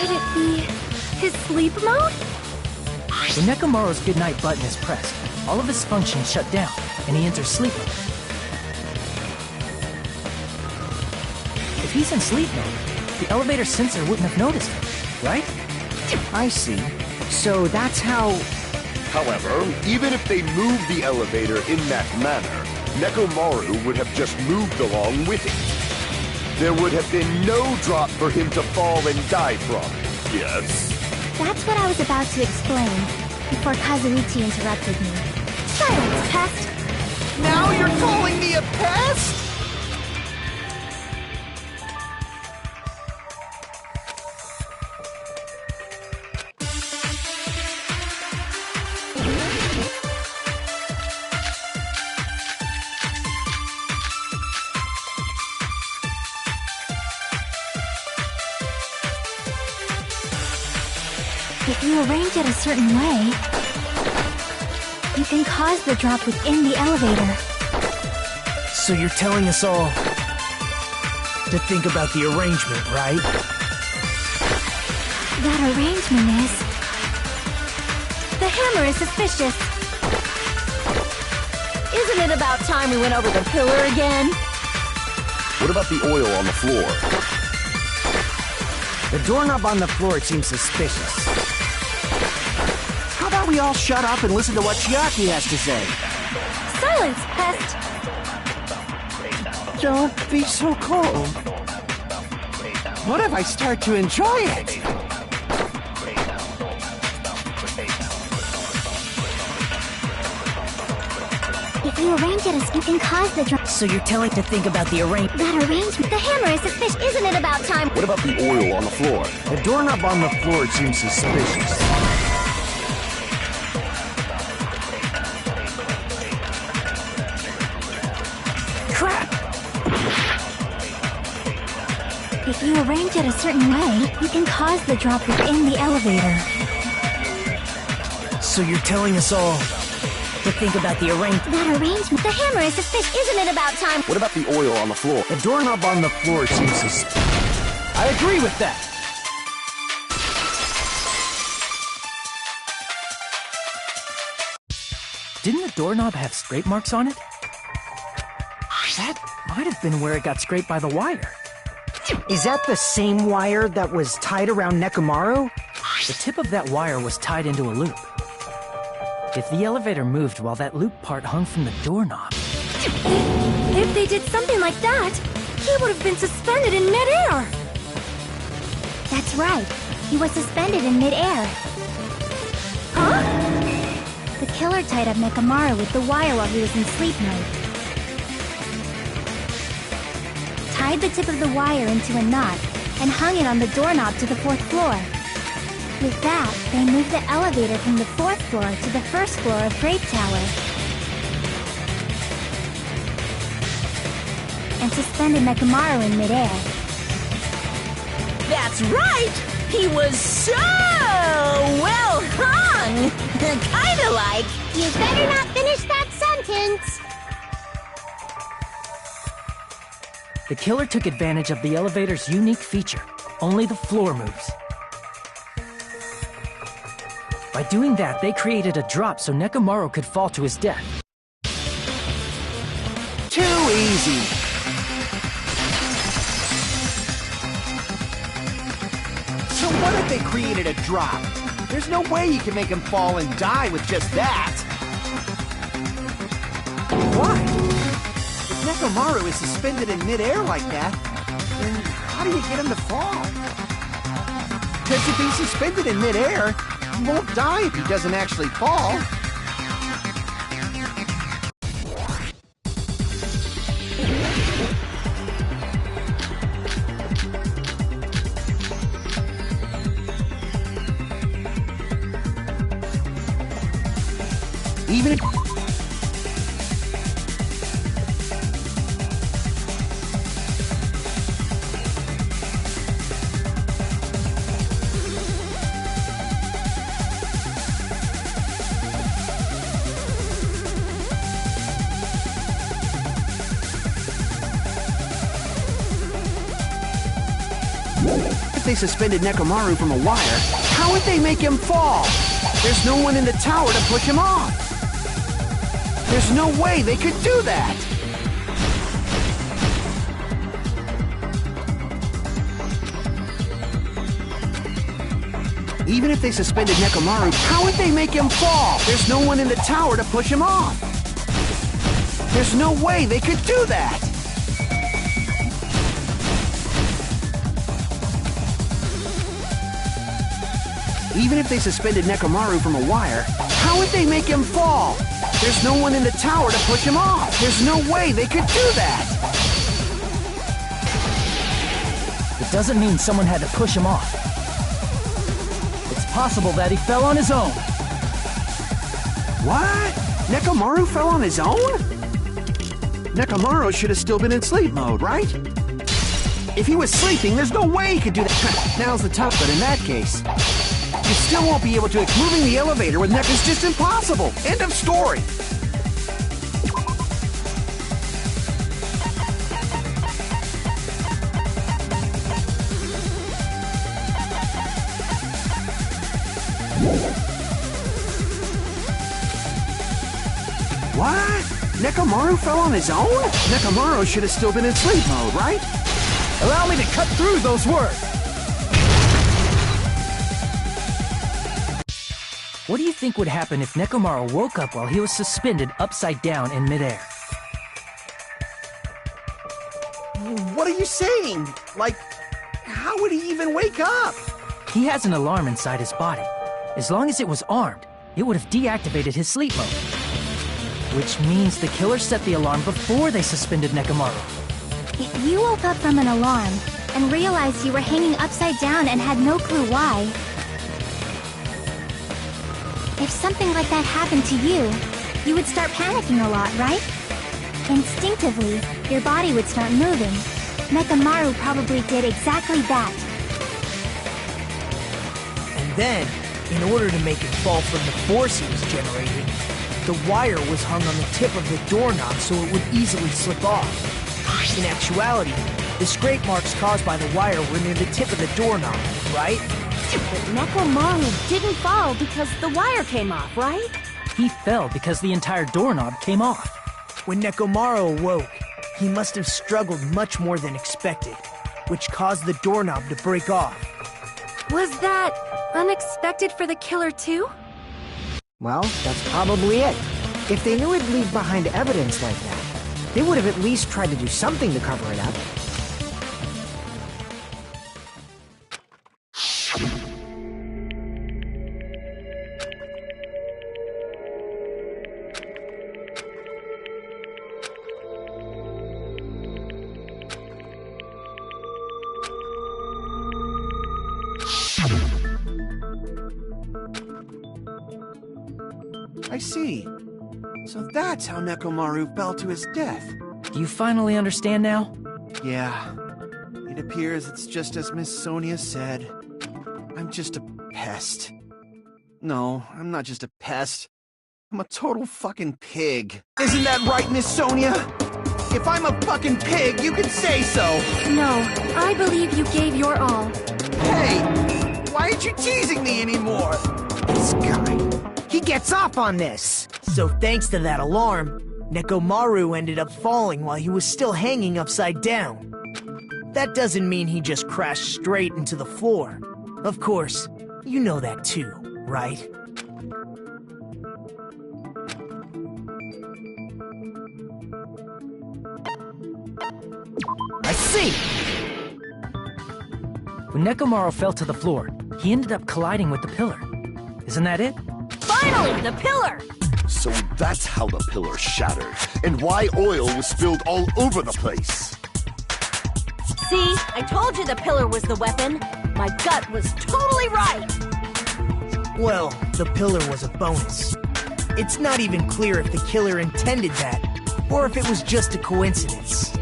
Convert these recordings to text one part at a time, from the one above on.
Could it be his sleep mode? When Nekomaru's goodnight button is pressed, all of his functions shut down, and he enters sleep mode. If he's in sleep mode, the elevator sensor wouldn't have noticed him, right? I see. So that's how... However, even if they moved the elevator in that manner, Nekomaru would have just moved along with it. There would have been no drop for him to fall and die from. Yes? That's what I was about to explain, before Kazuichi interrupted me. Silence, pest! Now you're calling me a pest? If you arrange it a certain way, you can cause the drop within the elevator. So you're telling us all to think about the arrangement, right? That arrangement is... The hammer is suspicious. Isn't it about time we went over the pillar again? What about the oil on the floor? The doorknob on the floor seems suspicious. How about we all shut up and listen to what Chiaki has to say? Silence, pest! Don't be so cold. What if I start to enjoy it? If you arrange it as you can cause the drop... So you're telling to think about the arrangement. That arrangement... The hammer is suspicious. Isn't it about time... What about the oil on the floor? The doorknob on the floor seems suspicious. Crap! If you arrange it a certain way, you can cause the drop within the elevator. So you're telling us all to think about the arrangement. That arrangement... The hammer is suspicious. Isn't it about time... What about the oil on the floor? The doorknob on the floor seems suspicious. I agree with that. Didn't the doorknob have scrape marks on it? That might have been where it got scraped by the wire. Is that the same wire that was tied around Nekomaru? The tip of that wire was tied into a loop. If the elevator moved while that loop part hung from the doorknob... If they did something like that, he would have been suspended in midair! That's right. He was suspended in midair. Huh? The killer tied up Nekomaru with the wire while he was in sleep mode. Tied the tip of the wire into a knot and hung it on the doorknob to the 4th floor. With that, they moved the elevator from the 4th floor to the 1st floor of Grape Tower. And suspended Nekomaru in midair. That's right! He was so well hung! Kinda like... You better not finish that sentence! The killer took advantage of the elevator's unique feature. Only the floor moves. By doing that, they created a drop so Nekomaru could fall to his death. Too easy. So what if they created a drop? There's no way you can make him fall and die with just that. Why? If Nekomaru is suspended in midair like that, then how do you get him to fall? Because if he's suspended in midair, he won't die if he doesn't actually fall. Even if... they suspended Nekomaru from a wire, how would they make him fall? There's no one in the tower to push him off. There's no way they could do that. Even if they suspended Nekomaru, how would they make him fall? There's no one in the tower to push him off. There's no way they could do that. Even if they suspended Nekomaru from a wire, how would they make him fall? There's no one in the tower to push him off. There's no way they could do that. It doesn't mean someone had to push him off. It's possible that he fell on his own. What? Nekomaru fell on his own? Nekomaru should have still been in sleep mode, right? If he was sleeping, there's no way he could do that. Now's the time, but in that case, you still won't be able to. Moving the elevator with Nek is just impossible. End of story. What? Nekomaru fell on his own? Nekomaru should have still been in sleep mode, right? Allow me to cut through those words. What do you think would happen if Nekomaru woke up while he was suspended upside down in midair? What are you saying? Like, how would he even wake up? He has an alarm inside his body. As long as it was armed, it would have deactivated his sleep mode. Which means the killer set the alarm before they suspended Nekomaru. If you woke up from an alarm and realized you were hanging upside down and had no clue why, if something like that happened to you, you would start panicking a lot, right? Instinctively, your body would start moving. Nekomaru probably did exactly that. And then, in order to make it fall from the force he was generating, the wire was hung on the tip of the doorknob so it would easily slip off. In actuality, the scrape marks caused by the wire were near the tip of the doorknob, right? But Nekomaru didn't fall because the wire came off, right? He fell because the entire doorknob came off. When Nekomaru awoke, he must have struggled much more than expected, which caused the doorknob to break off. Was that unexpected for the killer too? Well, that's probably it. If they knew it'd leave behind evidence like that, they would have at least tried to do something to cover it up. I see. So that's how Nekomaru fell to his death. Do you finally understand now? Yeah. It appears it's just as Miss Sonia said. I'm just a pest. No, I'm not just a pest. I'm a total fucking pig. Isn't that right, Miss Sonia? If I'm a fucking pig, you can say so. No, I believe you gave your all. Hey, why aren't you teasing me anymore? This guy, he gets off on this. So thanks to that alarm, Nekomaru ended up falling while he was still hanging upside down. That doesn't mean he just crashed straight into the floor. Of course, you know that too, right? I see! When Nekomaru fell to the floor, he ended up colliding with the pillar. Isn't that it? Finally, the pillar! So that's how the pillar shattered, and why oil was spilled all over the place. See, I told you the pillar was the weapon. My gut was totally right. Well, the pillar was a bonus. It's not even clear if the killer intended that, or if it was just a coincidence.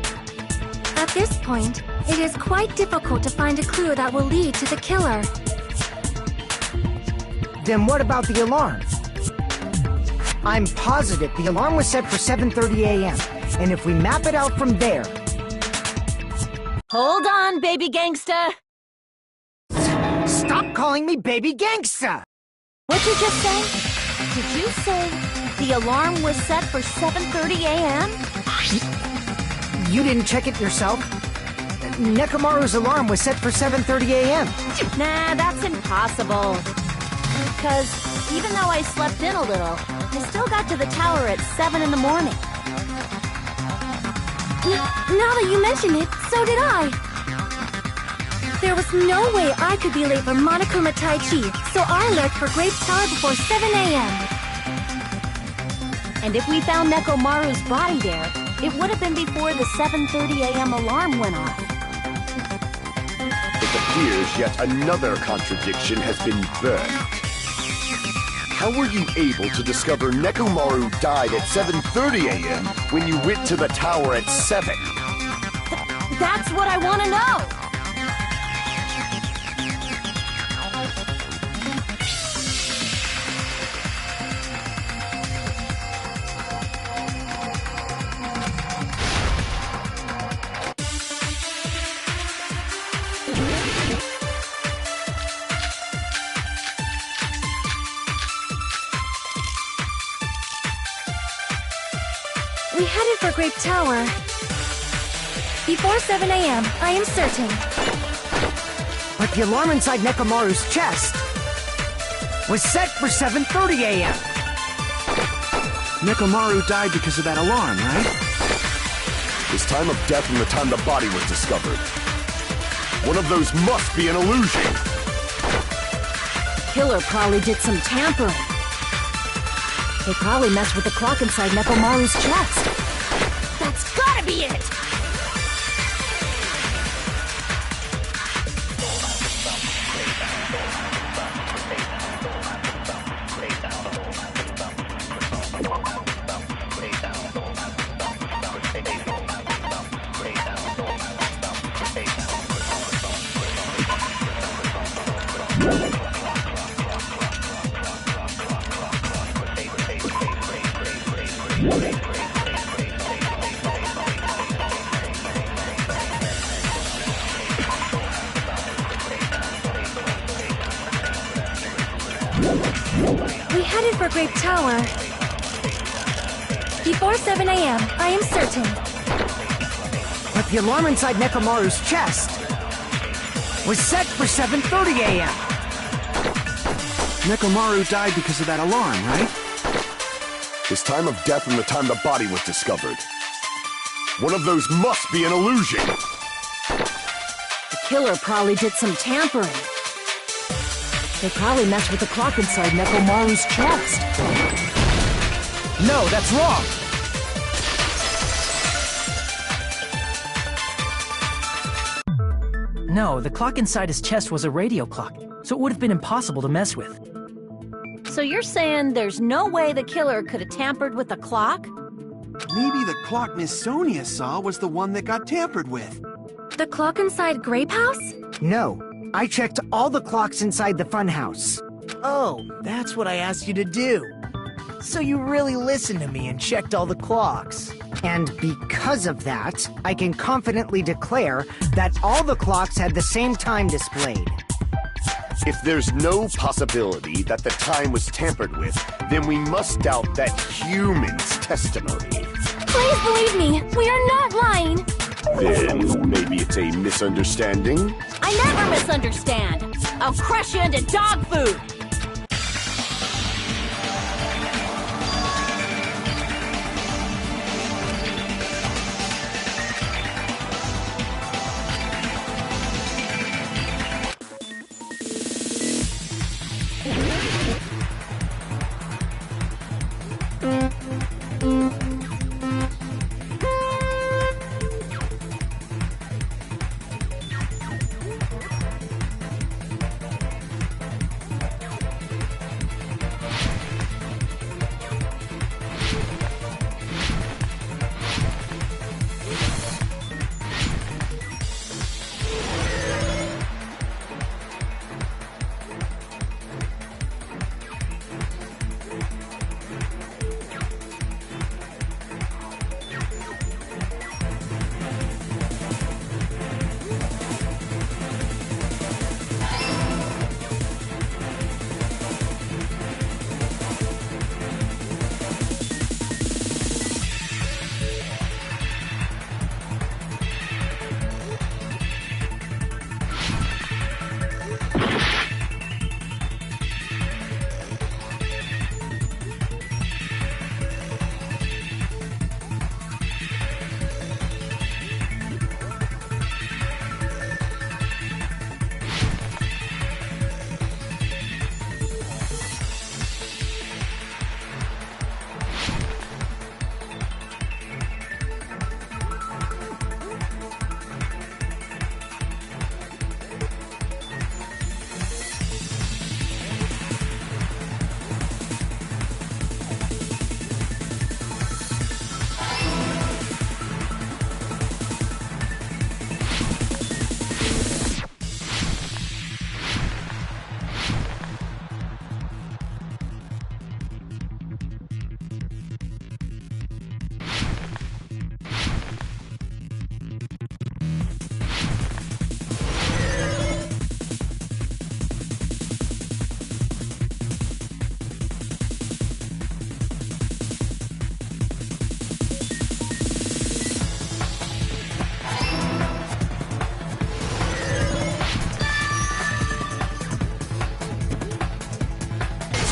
At this point, it is quite difficult to find a clue that will lead to the killer. Then what about the alarm? I'm positive the alarm was set for 7:30 a.m., and if we map it out from there... Hold on, baby gangsta. calling me baby gangsta! What'd you just say? Did you say the alarm was set for 7:30 a.m.? You didn't check it yourself? Nekomaru's alarm was set for 7:30 a.m. Nah, that's impossible. Because even though I slept in a little, I still got to the tower at 7 in the morning. Now that you mention it, so did I. There was no way I could be late for Monokuma Tai Chi, so I left for Grape Tower before 7 a.m. And if we found Nekomaru's body there, it would have been before the 7:30 a.m. alarm went off. It appears yet another contradiction has been birthed. How were you able to discover Nekomaru died at 7:30 a.m. when you went to the tower at 7? That's what I want to know! We headed for Grape Tower. Before 7 a.m., I am certain. But the alarm inside Nekomaru's chest was set for 7:30 a.m. Nekomaru died because of that alarm, right? His time of death and the time the body was discovered. One of those must be an illusion. Killer probably did some tampering. They probably messed with the clock inside Nekomaru's chest. That's gotta be it! We headed for Grape Tower. Before 7 a.m., I am certain. But the alarm inside Nekomaru's chest was set for 7:30 a.m. Nekomaru died because of that alarm, right? His time of death and the time the body was discovered. One of those must be an illusion. The killer probably did some tampering. They probably messed with the clock inside Nekomaru's chest. No, that's wrong! No, the clock inside his chest was a radio clock, so it would have been impossible to mess with. So you're saying there's no way the killer could have tampered with the clock? Maybe the clock Miss Sonia saw was the one that got tampered with. The clock inside Grape House? No, I checked all the clocks inside the funhouse. Oh, that's what I asked you to do. So you really listened to me and checked all the clocks. And because of that, I can confidently declare that all the clocks had the same time displayed. If there's no possibility that the time was tampered with, then we must doubt that human's testimony. Please believe me, we are not lying. Then maybe it's a misunderstanding? I never misunderstand. I'll crush you into dog food.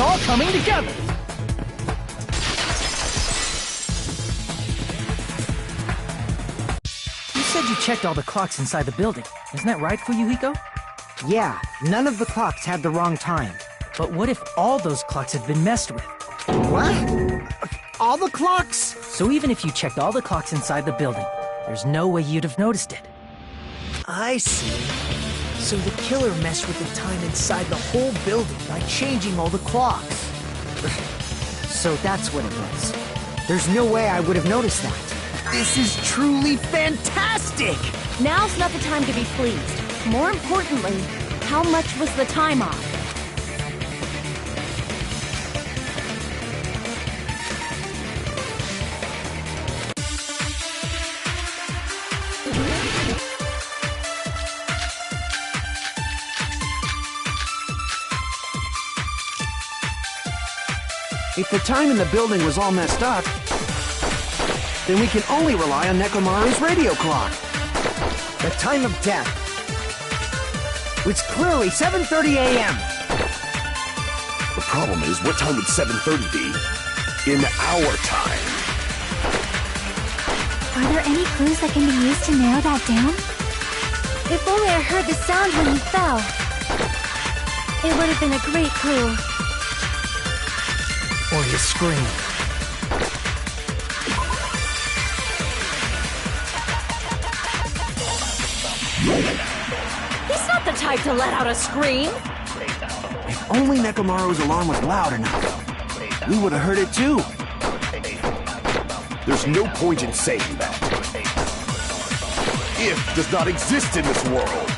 all coming together! You said you checked all the clocks inside the building. Isn't that right, Fuyuhiko? Yeah, none of the clocks had the wrong time. But what if all those clocks had been messed with? What? All the clocks? So even if you checked all the clocks inside the building, there's no way you'd have noticed it. I see. So the killer messed with the time inside the whole building by changing all the clocks. So that's what it was. There's no way I would have noticed that. This is truly fantastic! Now's not the time to be pleased. More importantly, how much was the time off? If the time in the building was all messed up, then we can only rely on Nekomaru's radio clock. The time of death was clearly 7:30 a.m. The problem is, what time would 7:30 be in our time? Are there any clues that can be used to narrow that down? If only I heard the sound when he fell. It would have been a great clue. Or his scream. He's not the type to let out a scream. If only Nekomaru's alarm was loud enough, we would have heard it too. There's no point in saying that. If does not exist in this world.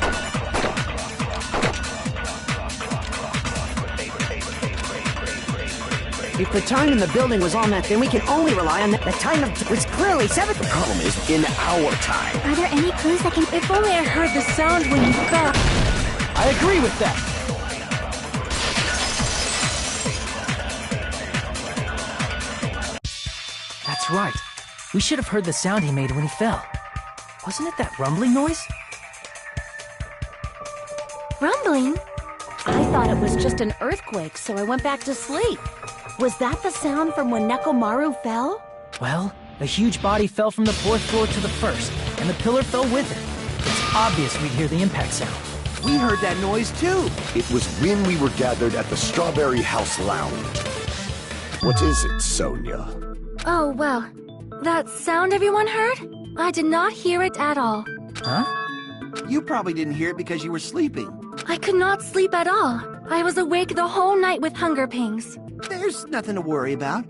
If the time in the building was all met, then we can only rely on the time of was clearly 7. The problem is, in our time. Are there any clues that can... If only I heard the sound when he fell. I agree with that. That's right. We should have heard the sound he made when he fell. Wasn't it that rumbling noise? Rumbling? I thought it was just an earthquake, so I went back to sleep. Was that the sound from when Nekomaru fell? Well, a huge body fell from the 4th floor to the 1st, and the pillar fell with it. It's obvious we'd hear the impact sound. We heard that noise too. It was when we were gathered at the Strawberry House Lounge. What is it, Sonia? Oh, well. That sound everyone heard? I did not hear it at all. Huh? You probably didn't hear it because you were sleeping. I could not sleep at all. I was awake the whole night with hunger pangs. There's nothing to worry about.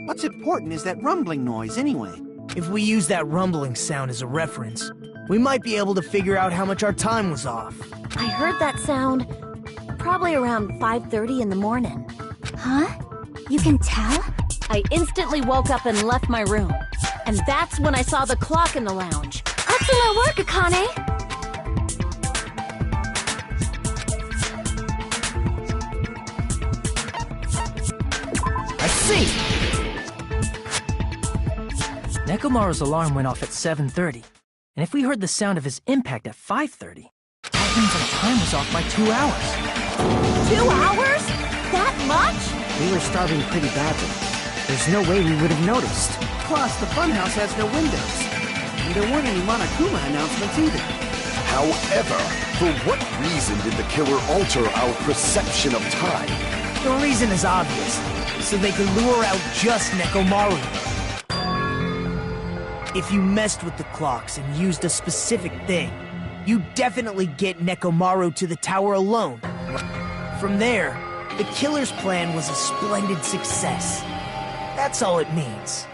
What's important is that rumbling noise anyway. If we use that rumbling sound as a reference, we might be able to figure out how much our time was off. I heard that sound probably around 5:30 in the morning. Huh? You can tell? I instantly woke up and left my room. And that's when I saw the clock in the lounge. Excellent work, Akane! I see! Nekomaru's alarm went off at 7:30, and if we heard the sound of his impact at 5:30, that means our time was off by 2 hours. 2 hours? That much? We were starving pretty badly. There's no way we would have noticed. Plus, the funhouse has no windows. And there weren't any Monokuma announcements either. However, for what reason did the killer alter our perception of time? The reason is obvious, so they could lure out just Nekomaru. If you messed with the clocks and used a specific thing, you definitely get Nekomaru to the tower alone. From there, the killer's plan was a splendid success. That's all it means.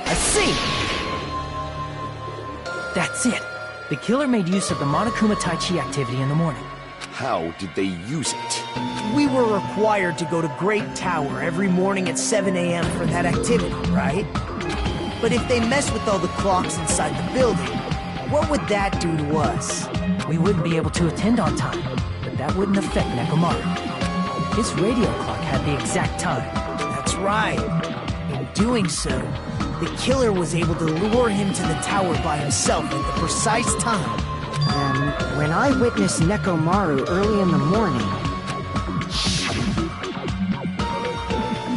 I see! That's it. The killer made use of the Monokuma Tai Chi activity in the morning. How did they use it? We were required to go to Great Tower every morning at 7 a.m. for that activity, right? But if they mess with all the clocks inside the building, what would that do to us? We wouldn't be able to attend on time, but that wouldn't affect Nekomaru. His radio clock had the exact time. That's right. In doing so, the killer was able to lure him to the tower by himself at the precise time. And when I witnessed Nekomaru early in the morning...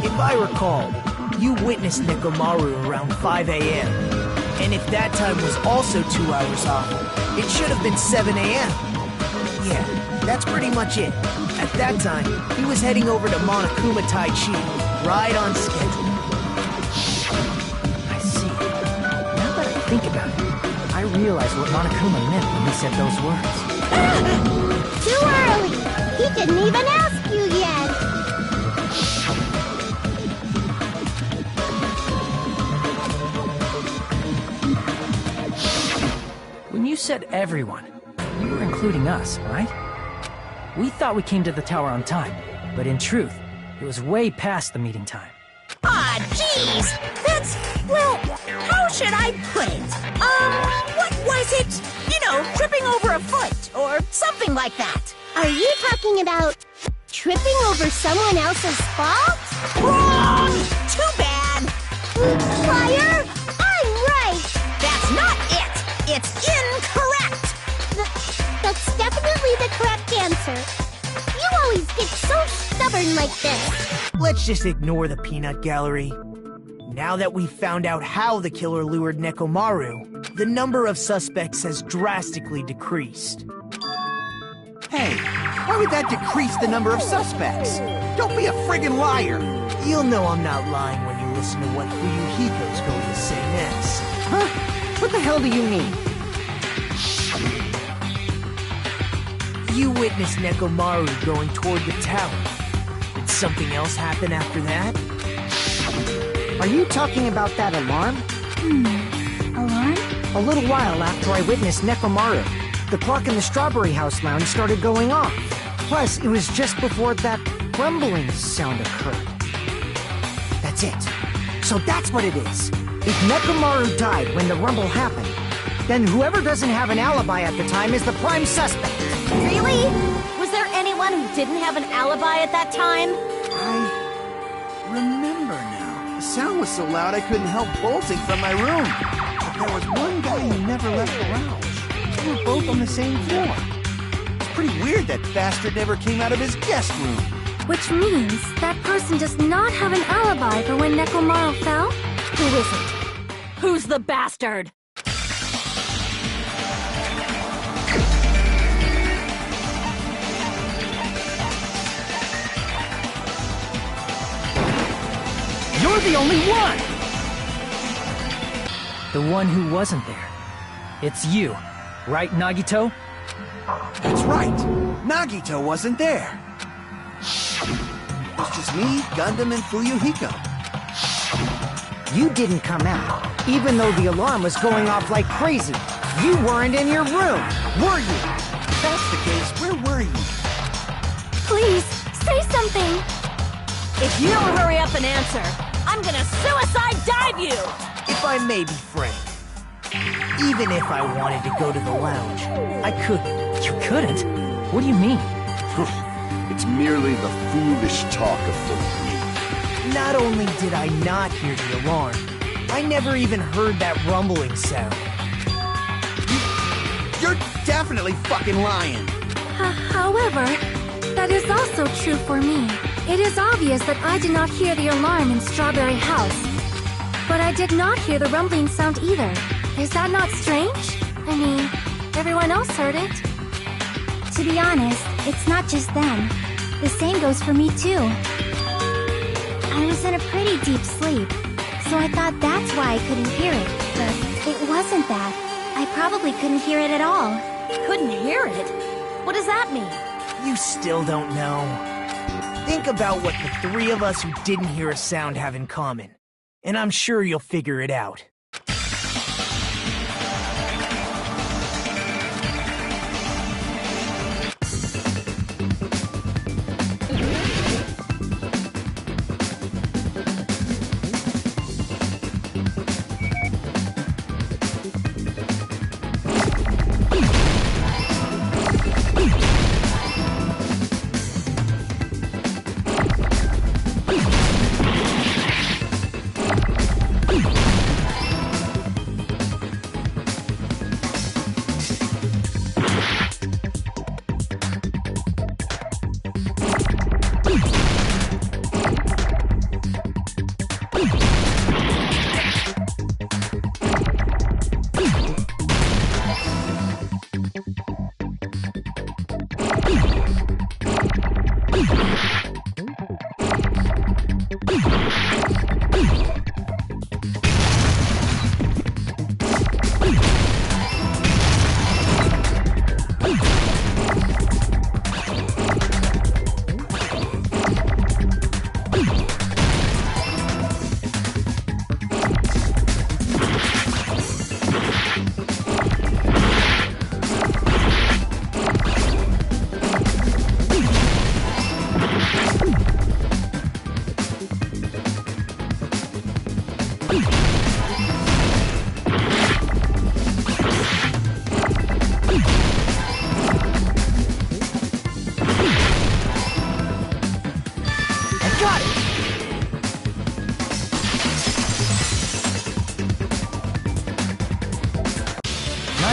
If I recall, you witnessed Nekomaru around 5 a.m. And if that time was also 2 hours off, it should have been 7 a.m. Yeah, that's pretty much it. At that time, he was heading over to Monokuma Taichi, right on schedule. I see. Now that I think about it, I realize what Monokuma meant when he said those words. Too early! He didn't even ask you yet! When you said everyone, you were including us, right? We thought we came to the tower on time, but in truth, it was way past the meeting time. Ah, jeez! That's, well, how should I put it? What was it? You know, tripping over a foot, or something like that. Are you talking about tripping over someone else's fault? Wrong! Too bad! Liar! I'm right! That's not it! It's incorrect! That's definitely the correct answer. You always get so stubborn like this. Let's just ignore the peanut gallery. Now that we've found out how the killer lured Nekomaru, the number of suspects has drastically decreased. Hey, why would that decrease the number of suspects? Don't be a friggin' liar! You'll know I'm not lying when you listen to what Fuyuhiko's going to say next. Huh? What the hell do you mean? You witnessed Nekomaru going toward the tower. Did something else happen after that? Are you talking about that alarm? Alarm? A little while after I witnessed Nekomaru, the clock in the Strawberry House lounge started going off. Plus, it was just before that rumbling sound occurred. That's it. So that's what it is. If Nekomaru died when the rumble happened, then whoever doesn't have an alibi at the time is the prime suspect. Really? Was there anyone who didn't have an alibi at that time? I remember now. The sound was so loud I couldn't help bolting from my room. But there was one guy who never left the lounge. We were both on the same floor. It's pretty weird that bastard never came out of his guest room. Which means that person does not have an alibi for when Nekomaru fell? Who is it? Who's the bastard? You're the only one! The one who wasn't there. It's you, right, Nagito? That's right. Nagito wasn't there. It was just me, Gundam, and Fuyuhiko. You didn't come out, even though the alarm was going off like crazy. You weren't in your room, were you? If that's the case, where were you? Please, say something! If you don't hurry up and answer, I'm gonna suicide dive you! If I may be frank, even if I wanted to go to the lounge, I couldn't. You couldn't? What do you mean? It's merely the foolish talk of the weak. Not only did I not hear the alarm, I never even heard that rumbling sound. You're definitely fucking lying. However, that is also true for me. It is obvious that I did not hear the alarm in Strawberry House. But I did not hear the rumbling sound either. Is that not strange? I mean, everyone else heard it. To be honest, it's not just them. The same goes for me too. I was in a pretty deep sleep, so I thought that's why I couldn't hear it. But it wasn't that. I probably couldn't hear it at all. Couldn't hear it? What does that mean? You still don't know. Think about what the three of us who didn't hear a sound have in common, and I'm sure you'll figure it out.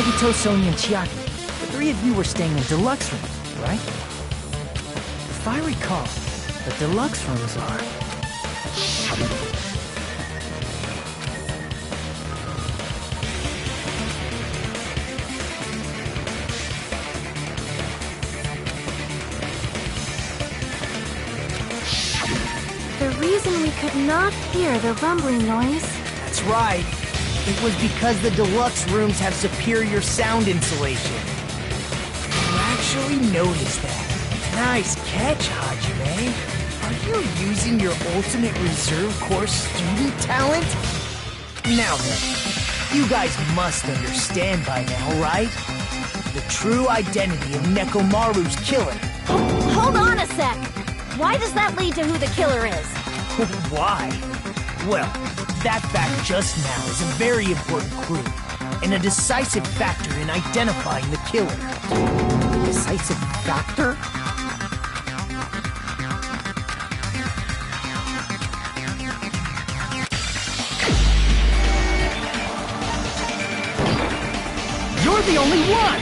Nagito, Sonia, and Chiaki. The three of you were staying in deluxe rooms, right? If I recall, the deluxe rooms are... The reason we could not hear the rumbling noise... That's right. It was because the deluxe rooms have superior sound insulation. You actually noticed that. Nice catch, Hajime. Are you using your ultimate reserve corps student talent? Now then, you guys must understand by now, right? The true identity of Nekomaru's killer. Hold on a sec! Why does that lead to who the killer is? Why? Well, that fact just now is a very important clue, and a decisive factor in identifying the killer. Decisive factor? You're the only one!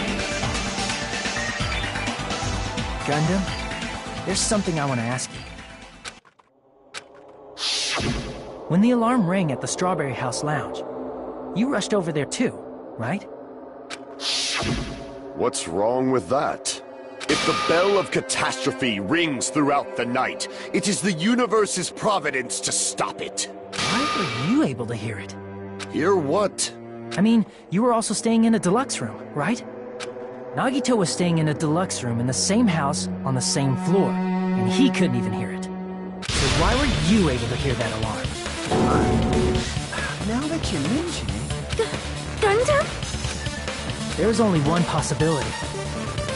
Gundam, there's something I want to ask you. When the alarm rang at the Strawberry House Lounge, you rushed over there too, right? What's wrong with that? If the bell of catastrophe rings throughout the night, it is the universe's providence to stop it. Why were you able to hear it? Hear what? I mean, you were also staying in a deluxe room, right? Nagito was staying in a deluxe room in the same house on the same floor, and he couldn't even hear it. So why were you able to hear that alarm? Now that you mention it... Gundam? There's only one possibility.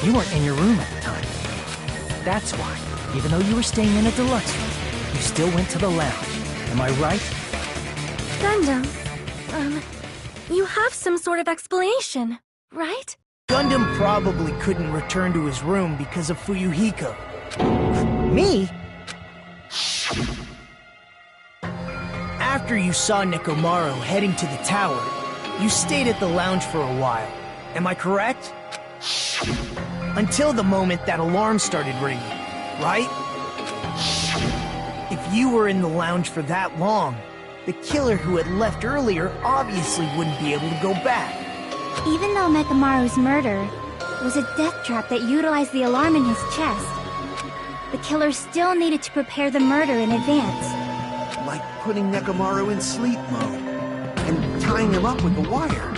You weren't in your room at the time. That's why, even though you were staying in a deluxe room, you still went to the lounge. Am I right? Gundam, you have some sort of explanation, right? Gundam probably couldn't return to his room because of Fuyuhiko. Me? After you saw Nekomaru heading to the tower, you stayed at the lounge for a while. Am I correct? Until the moment that alarm started ringing, right? If you were in the lounge for that long, the killer who had left earlier obviously wouldn't be able to go back. Even though Nekomaru's murder was a death trap that utilized the alarm in his chest, the killer still needed to prepare the murder in advance. Like putting Nekomaru in sleep mode and tying him up with the wire.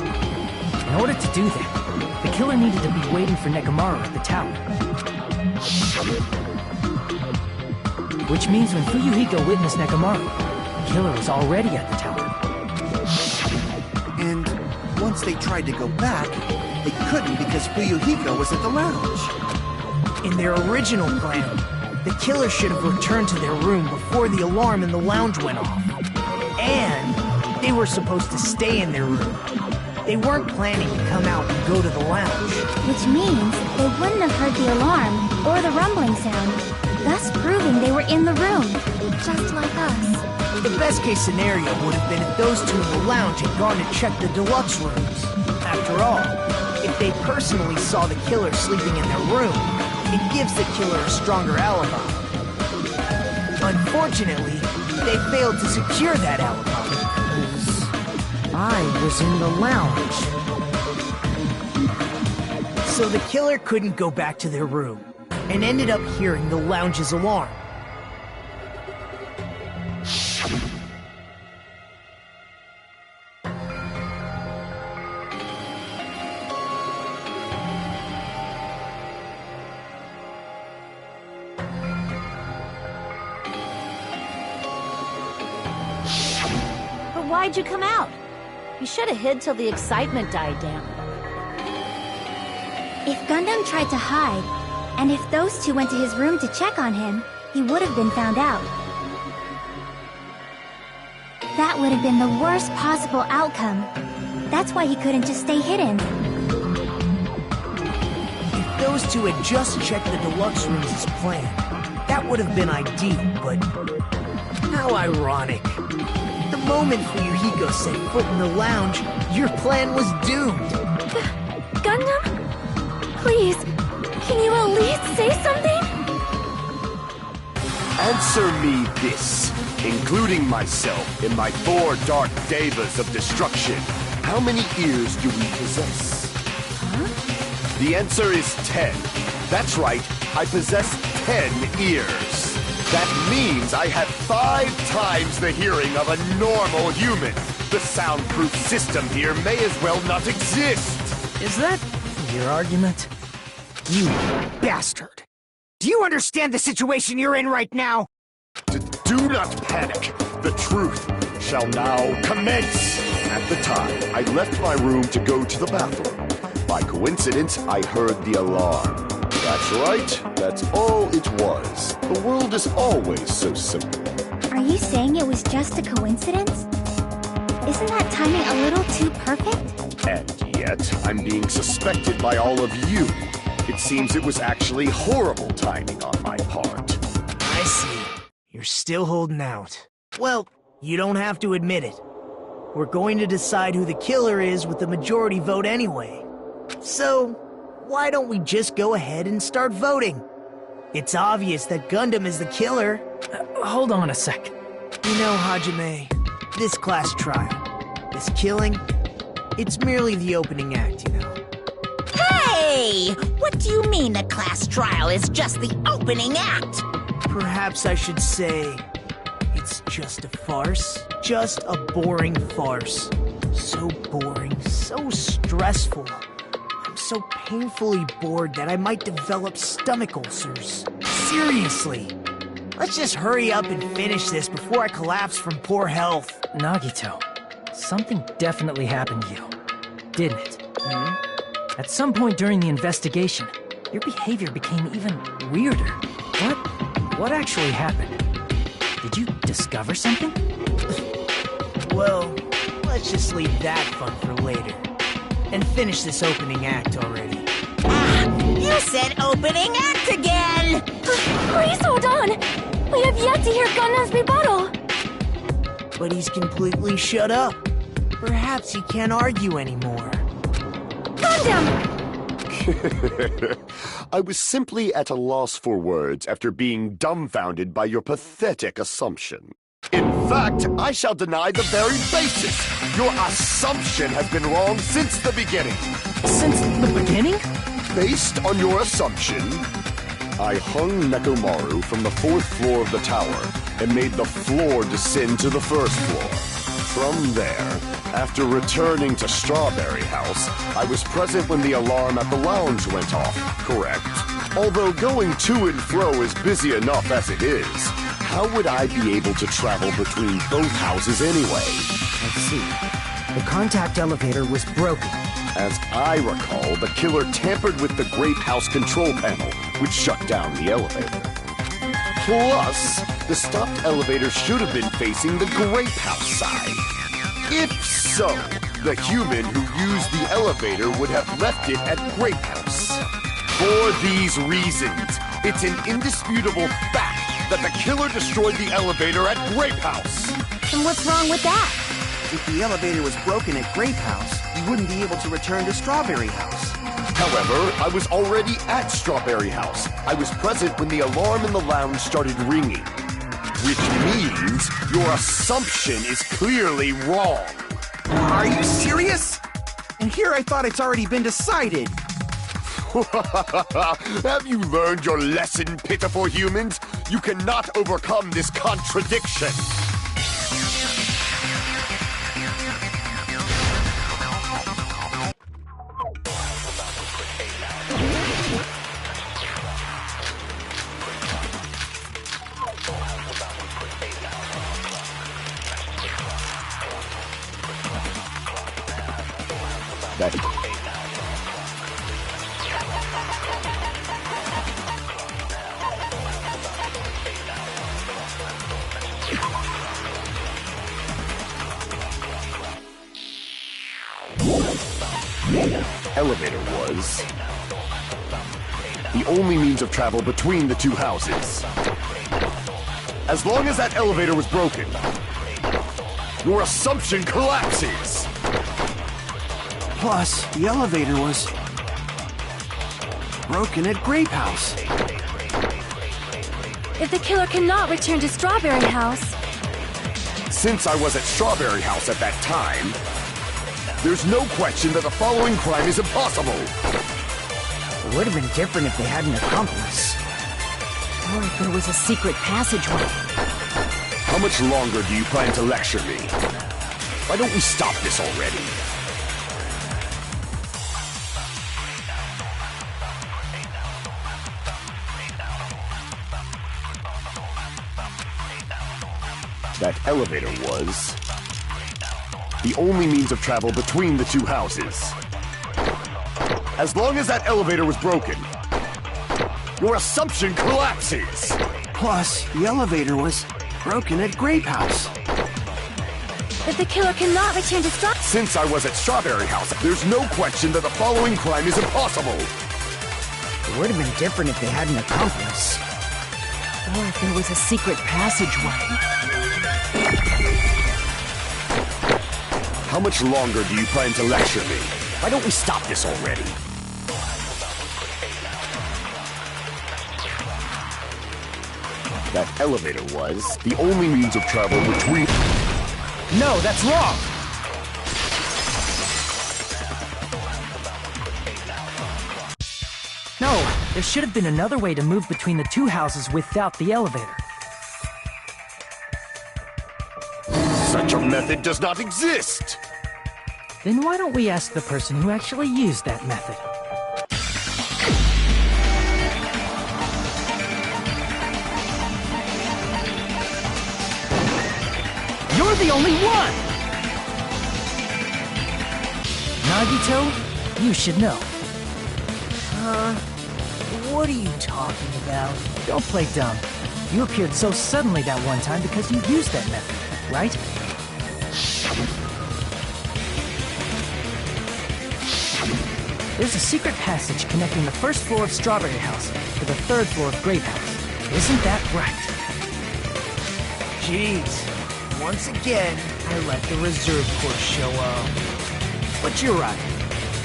In order to do that, the killer needed to be waiting for Nekomaru at the tower. Which means when Fuyuhiko witnessed Nekomaru, the killer was already at the tower. And once they tried to go back, they couldn't because Fuyuhiko was at the lounge. In their original plan, the killer should have returned to their room before the alarm in the lounge went off. And they were supposed to stay in their room. They weren't planning to come out and go to the lounge. Which means they wouldn't have heard the alarm or the rumbling sound, thus proving they were in the room, just like us. The best case scenario would have been if those two in the lounge had gone to check the deluxe rooms. After all, if they personally saw the killer sleeping in their room, it gives the killer a stronger alibi. Unfortunately, they failed to secure that alibi. I was in the lounge. So the killer couldn't go back to their room, and ended up hearing the lounge's alarm. But why'd you come out? You should have hid till the excitement died down. If Gundam tried to hide, and if those two went to his room to check on him, he would have been found out. That would have been the worst possible outcome. That's why he couldn't just stay hidden. If those two had just checked the deluxe rooms as planned, that would have been ideal, but how ironic. The moment Fuyuhiko set foot in the lounge, your plan was doomed. Gundam? Please, can you at least say something? Answer me this, including myself in my 4 dark devas of destruction. How many ears do we possess? Huh? The answer is 10. That's right, I possess 10 ears. That means I have 5 times the hearing of a normal human. The soundproof system here may as well not exist. Is that your argument? You bastard! Do you understand the situation you're in right now? Do not panic. The truth shall now commence. At the time, I left my room to go to the bathroom. By coincidence, I heard the alarm. That's right. That's all it was. The world is always so simple. Are you saying it was just a coincidence? Isn't that timing a little too perfect? And yet, I'm being suspected by all of you. It seems it was actually horrible timing on my part. I see. You're still holding out. Well, you don't have to admit it. We're going to decide who the killer is with the majority vote anyway. So, why don't we just go ahead and start voting? It's obvious that Gundam is the killer. Hold on a sec. You know, Hajime, this class trial, this killing, it's merely the opening act, you know. Hey! What do you mean the class trial is just the opening act? Perhaps I should say, it's just a farce. Just a boring farce. So boring, so stressful. I'm so painfully bored that I might develop stomach ulcers. Seriously. Let's just hurry up and finish this before I collapse from poor health. Nagito, something definitely happened to you, didn't it? Hmm? At some point during the investigation, your behavior became even weirder. What actually happened? Did you discover something? Well, let's just leave that fun for later. And finish this opening act already. Ah, you said opening act again! Please hold on! We have yet to hear Gundam's rebuttal! But he's completely shut up. Perhaps he can't argue anymore. Gundam! I was simply at a loss for words after being dumbfounded by your pathetic assumption. In fact, I shall deny the very basis. Your assumption has been wrong since the beginning. Since the beginning? Based on your assumption, I hung Nekomaru from the 4th floor of the tower and made the floor descend to the 1st floor. From there, after returning to Strawberry House, I was present when the alarm at the lounge went off, correct? Although going to and fro is busy enough as it is, how would I be able to travel between both houses anyway? Let's see. The contact elevator was broken. As I recall, the killer tampered with the Grape House control panel, which shut down the elevator. Plus, the stopped elevator should have been facing the Grape House side. If so, the human who used the elevator would have left it at Grape House. For these reasons, it's an indisputable fact that the killer destroyed the elevator at Grape House. And what's wrong with that? If the elevator was broken at Grape House, you wouldn't be able to return to Strawberry House. However, I was already at Strawberry House. I was present when the alarm in the lounge started ringing. Which means your assumption is clearly wrong. Are you serious? And here I thought it's already been decided. Have you learned your lesson, pitiful humans? You cannot overcome this contradiction. Elevator was the only means of travel between the two houses. As long as that elevator was broken, your assumption collapses. Plus, the elevator was broken at Grape House. If the killer cannot return to Strawberry House, Since I was at Strawberry House at that time, there's no question that the following crime is impossible. It would have been different if they had an accomplice. Or if there was a secret passageway. How much longer do you plan to lecture me? Why don't we stop this already? That elevator was the only means of travel between the two houses. As long as that elevator was broken, your assumption collapses. Plus, the elevator was broken at Grape House. if the killer cannot return to Strawberry... Since I was at Strawberry House, there's no question that the following crime is impossible. It would have been different if they had an accomplice. Or if there was a secret passageway. How much longer do you plan to lecture me? Why don't we stop this already? That elevator was the only means of travel between... No, that's wrong! No, there should have been another way to move between the two houses without the elevator. Such a method does not exist! Then why don't we ask the person who actually used that method? You're the only one! Nagito, you should know. What are you talking about? Don't play dumb. You appeared so suddenly that one time because you used that method, right? There's a secret passage connecting the first floor of Strawberry House to the third floor of Grape House. Isn't that right? Jeez, once again, I let the reserve course show up. But you're right.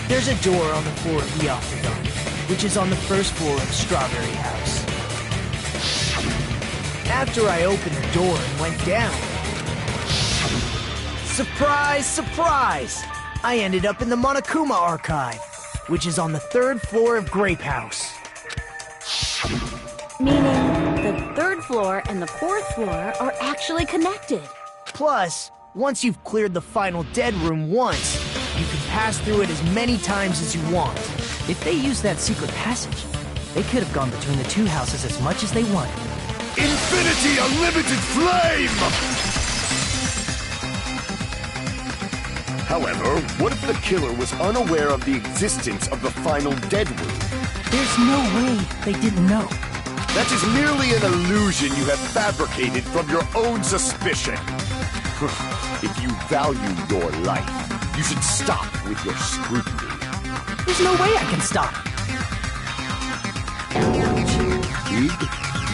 There's a door on the floor of the Octagon, which is on the first floor of Strawberry House. After I opened the door and went down, surprise, surprise! I ended up in the Monokuma Archive, which is on the third floor of Grape House. Meaning, the third floor and the fourth floor are actually connected. Plus, once you've cleared the final dead room once, you can pass through it as many times as you want. If they used that secret passage, they could have gone between the two houses as much as they wanted. Infinity Unlimited Flame! However, what if the killer was unaware of the existence of the final dead room? There's no way they didn't know. That is merely an illusion you have fabricated from your own suspicion. If you value your life, you should stop with your scrutiny. There's no way I can stop. Did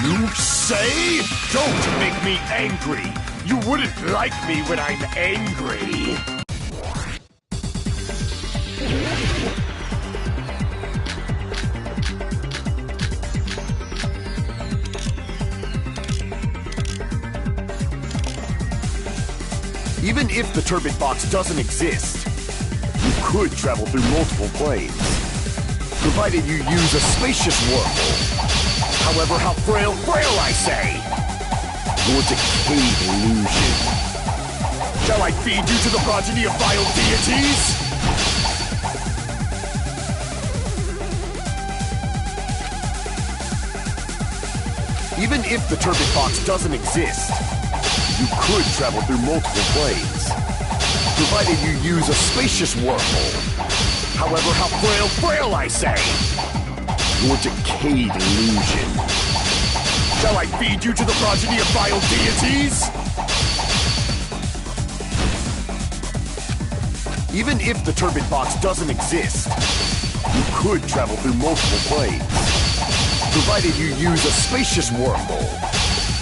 you say? Don't make me angry! You wouldn't like me when I'm angry! Even if the turbid box doesn't exist, you could travel through multiple planes, provided you use a spacious wormhole. However, how frail I say! Your decayed illusion. Shall I feed you to the progeny of vile deities? Even if the turbid box doesn't exist, you could travel through multiple planes, provided you use a spacious wormhole. However, how frail I say! Your decayed illusion. Shall I feed you to the progeny of vile deities? Even if the turbid box doesn't exist, you could travel through multiple planes, provided you use a spacious wormhole.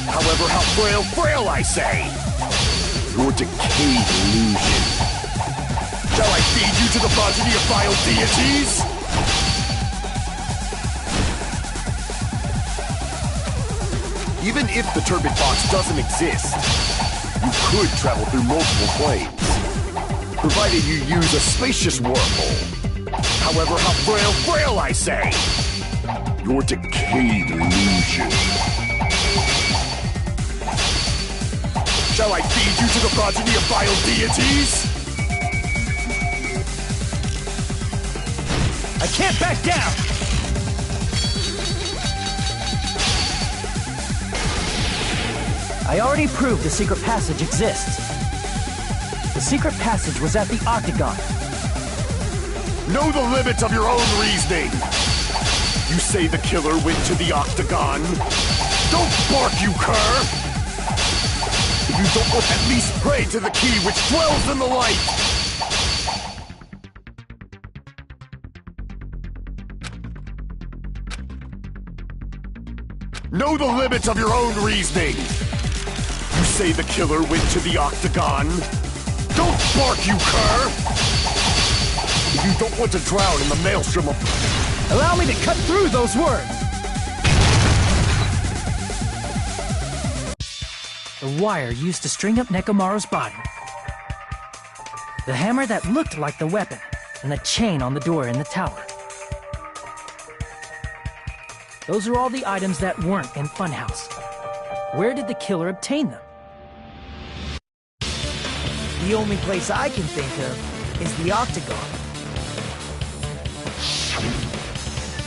However, how frail I say! Your decayed illusion. Shall I feed you to the progeny of vile deities? Even if the turbid box doesn't exist, you could travel through multiple planes, provided you use a spacious wormhole. However, how frail I say! Your decayed illusion. Shall I feed you to the progeny of vile deities? I can't back down! I already proved the secret passage exists. The secret passage was at the Octagon. Know the limits of your own reasoning! You say the killer went to the Octagon? Don't bark, you cur! If you don't want, at least pray to the key which dwells in the light! Know the limits of your own reasoning! You say the killer went to the Octagon? Don't bark, you cur! If you don't want to drown in the maelstrom of... Allow me to cut through those words! The wire used to string up Nekomaru's body. The hammer that looked like the weapon, and the chain on the door in the tower. Those are all the items that weren't in Funhouse. Where did the killer obtain them? The only place I can think of is the Octagon.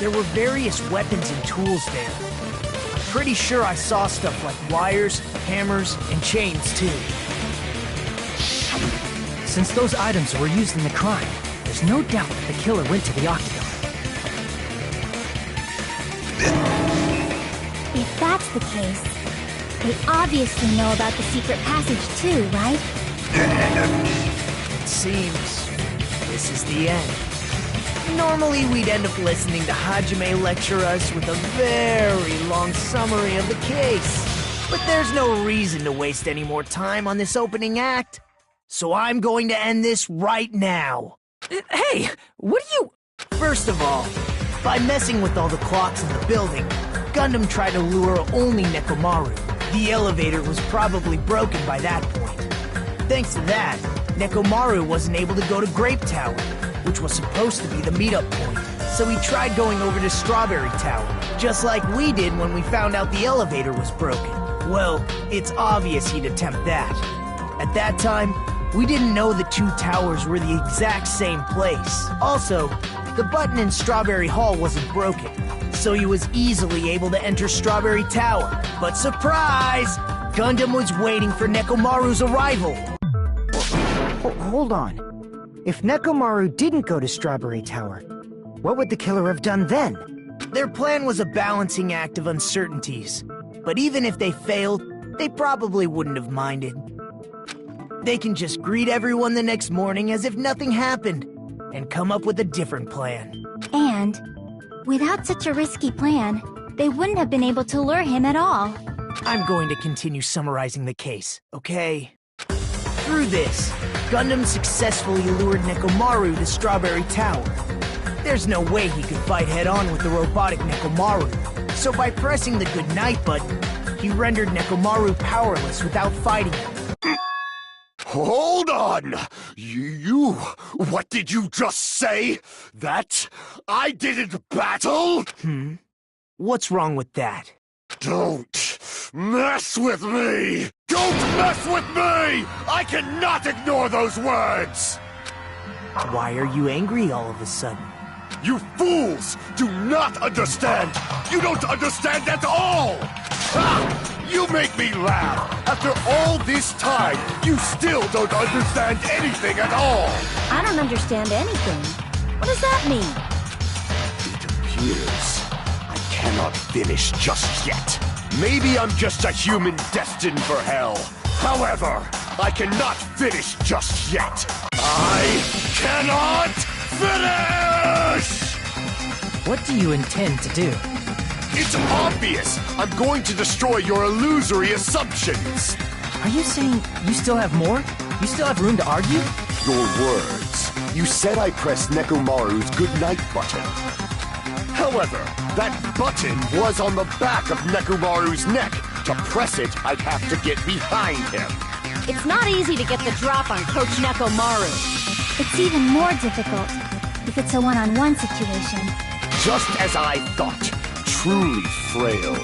There were various weapons and tools there. I'm pretty sure I saw stuff like wires, hammers, and chains too. Since those items were used in the crime, there's no doubt that the killer went to the Octagon. If that's the case, they obviously know about the secret passage too, right? It seems this is the end. Normally we'd end up listening to Hajime lecture us with a very long summary of the case. But there's no reason to waste any more time on this opening act. So I'm going to end this right now. Hey, what are you... First of all, by messing with all the clocks in the building, Gundam tried to lure only Nekomaru. The elevator was probably broken by that point. Thanks to that, Nekomaru wasn't able to go to Grape Tower, which was supposed to be the meetup point. So he tried going over to Strawberry Tower, just like we did when we found out the elevator was broken. Well, it's obvious he'd attempt that. At that time, we didn't know the two towers were the exact same place. Also, the button in Strawberry Hall wasn't broken, so he was easily able to enter Strawberry Tower. But surprise! Gundam was waiting for Nekomaru's arrival. Hold on. If Nekomaru didn't go to Strawberry Tower, what would the killer have done then? Their plan was a balancing act of uncertainties. But even if they failed, they probably wouldn't have minded. They can just greet everyone the next morning as if nothing happened, and come up with a different plan. And, without such a risky plan, they wouldn't have been able to lure him at all. I'm going to continue summarizing the case, okay? Through this, Gundam successfully lured Nekomaru to Strawberry Tower. There's no way he could fight head-on with the robotic Nekomaru, so by pressing the goodnight button, he rendered Nekomaru powerless without fighting him. Hold on! What did you just say? That I didn't battle? What's wrong with that? Don't mess with me! Don't mess with me! I cannot ignore those words! Why are you angry all of a sudden? You fools do not understand! You don't understand at all! Ha! You make me laugh! After all this time, you still don't understand anything at all! I don't understand anything. What does that mean? It appears I cannot finish just yet. Maybe I'm just a human destined for hell. However, I cannot finish just yet. I cannot finish! What do you intend to do? It's obvious! I'm going to destroy your illusory assumptions! Are you saying you still have more? You still have room to argue? Your words. You said I pressed Nekomaru's goodnight button. However, that button was on the back of Nekomaru's neck, to press it, I'd have to get behind him. It's not easy to get the drop on Coach Nekomaru. It's even more difficult if it's a one-on-one situation. Just as I thought. Truly frail.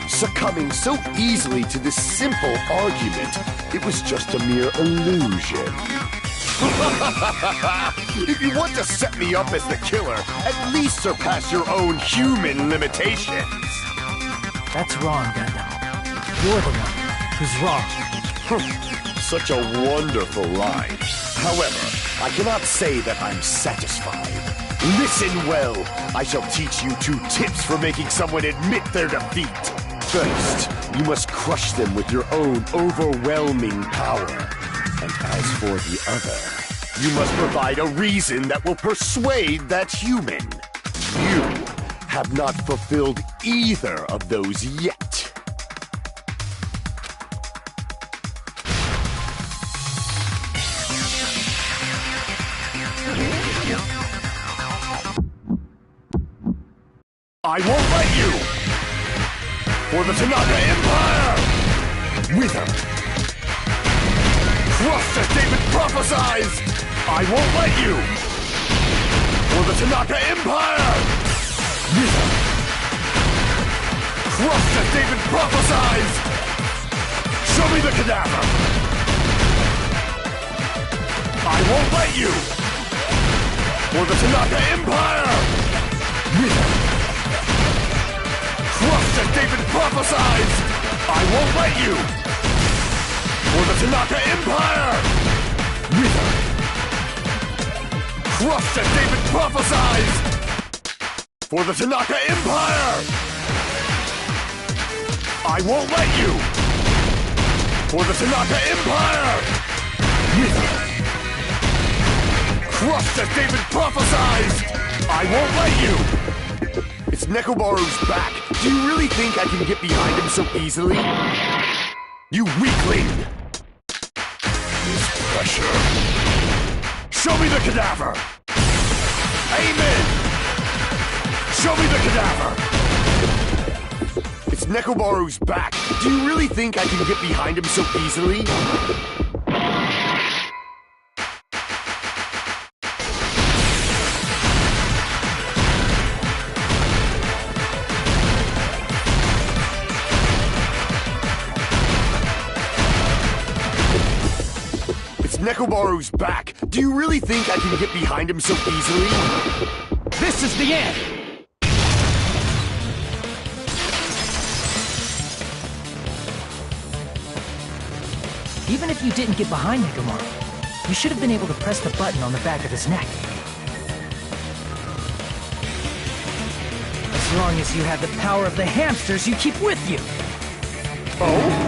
Succumbing so easily to this simple argument, it was just a mere illusion. If you want to set me up as the killer, at least surpass your own human limitations. That's wrong, Gundam. You're the one who's wrong. Such a wonderful line. However, I cannot say that I'm satisfied. Listen well. I shall teach you 2 tips for making someone admit their defeat. First, you must crush them with your own overwhelming power. And as for the other, you must provide a reason that will persuade that human. You have not fulfilled either of those yet. I won't let you! For the Tanaka Empire! Wither! Crushed as David prophesies! I won't let you! For the Tanaka Empire! Wither! Crushed as David prophesies! Show me the cadaver! I won't let you! For the Tanaka Empire! Wither! Crushed as David prophesies! I won't let you! For the Tanaka Empire! Wither! Crushed as David prophesies! For the Tanaka Empire! I won't let you! For the Tanaka Empire! Wither! Crushed as David prophesies! I won't let you! It's Nekomaru's back. Do you really think I can get behind him so easily? You weakling! This pressure. Show me the cadaver! Amen! Show me the cadaver! It's Nekomaru's back. Do you really think I can get behind him so easily? Nekomaru's back. Do you really think I can get behind him so easily? This is the end! Even if you didn't get behind Nekomaru, you should have been able to press the button on the back of his neck. As long as you have the power of the hamsters you keep with you! Oh?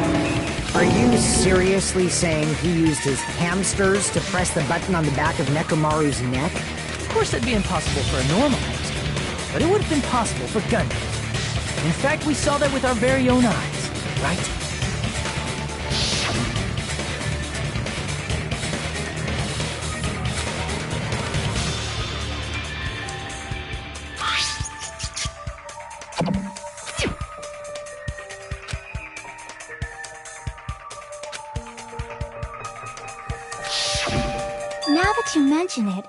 Are you seriously saying he used his hamsters to press the button on the back of Nekomaru's neck? Of course that'd be impossible for a normal hamster, but it would have been possible for Gundams. In fact, we saw that with our very own eyes, right? Now that you mention it,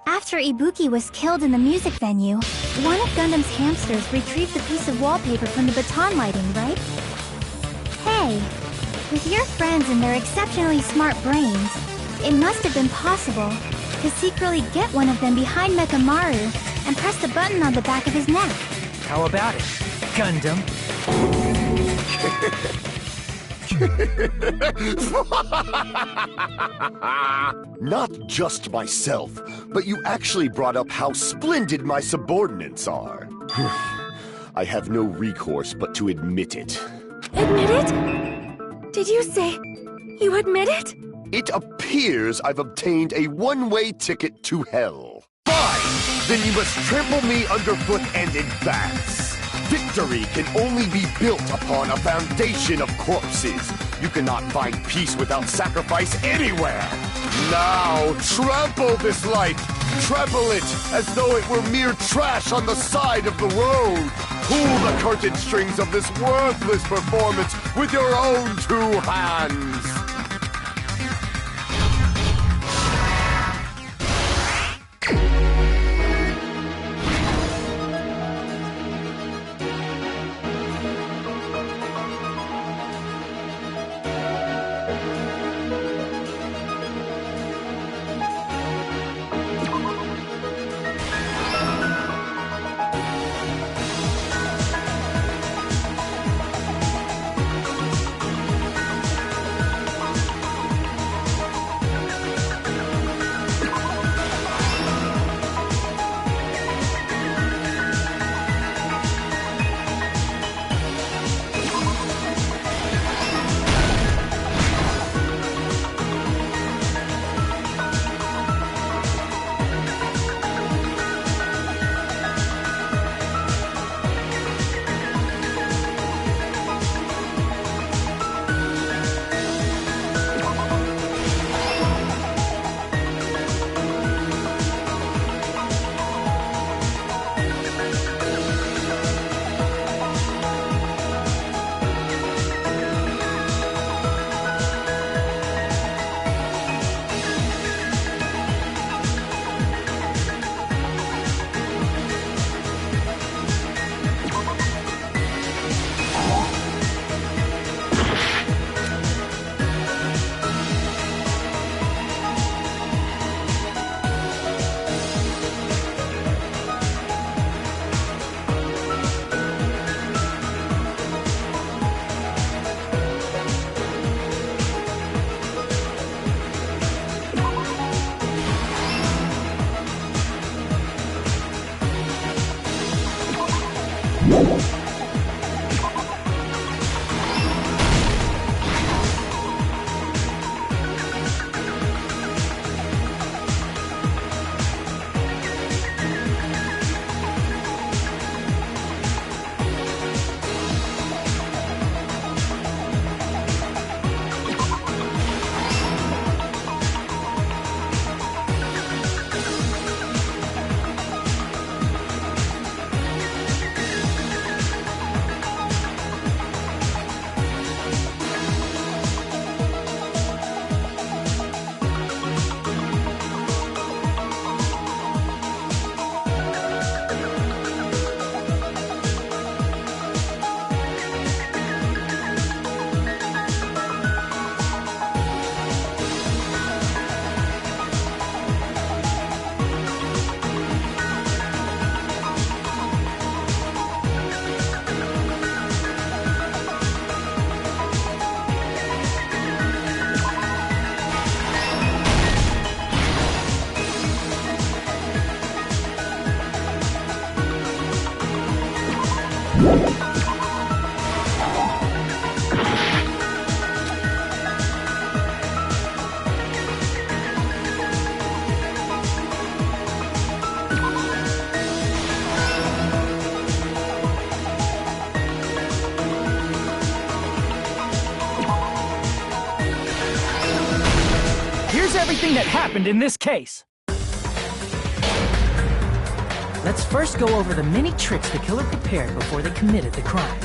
after Ibuki was killed in the music venue, one of Gundam's hamsters retrieved the piece of wallpaper from the baton lighting, right? Hey, with your friends and their exceptionally smart brains, it must have been possible to secretly get one of them behind Nekomaru and press the button on the back of his neck. How about it, Gundam? Not just myself, but you actually brought up how splendid my subordinates are. I have no recourse but to admit it. Admit it? Did you say you admit it? It appears I've obtained a one-way ticket to hell. Fine! Then you must trample me underfoot and advance. Victory can only be built upon a foundation of corpses. You cannot find peace without sacrifice anywhere. Now, trample this life Trample it as though it were mere trash on the side of the road. Pull the curtain strings of this worthless performance with your own two hands. Everything that happened in this case. Let's first go over the many tricks the killer prepared before they committed the crime.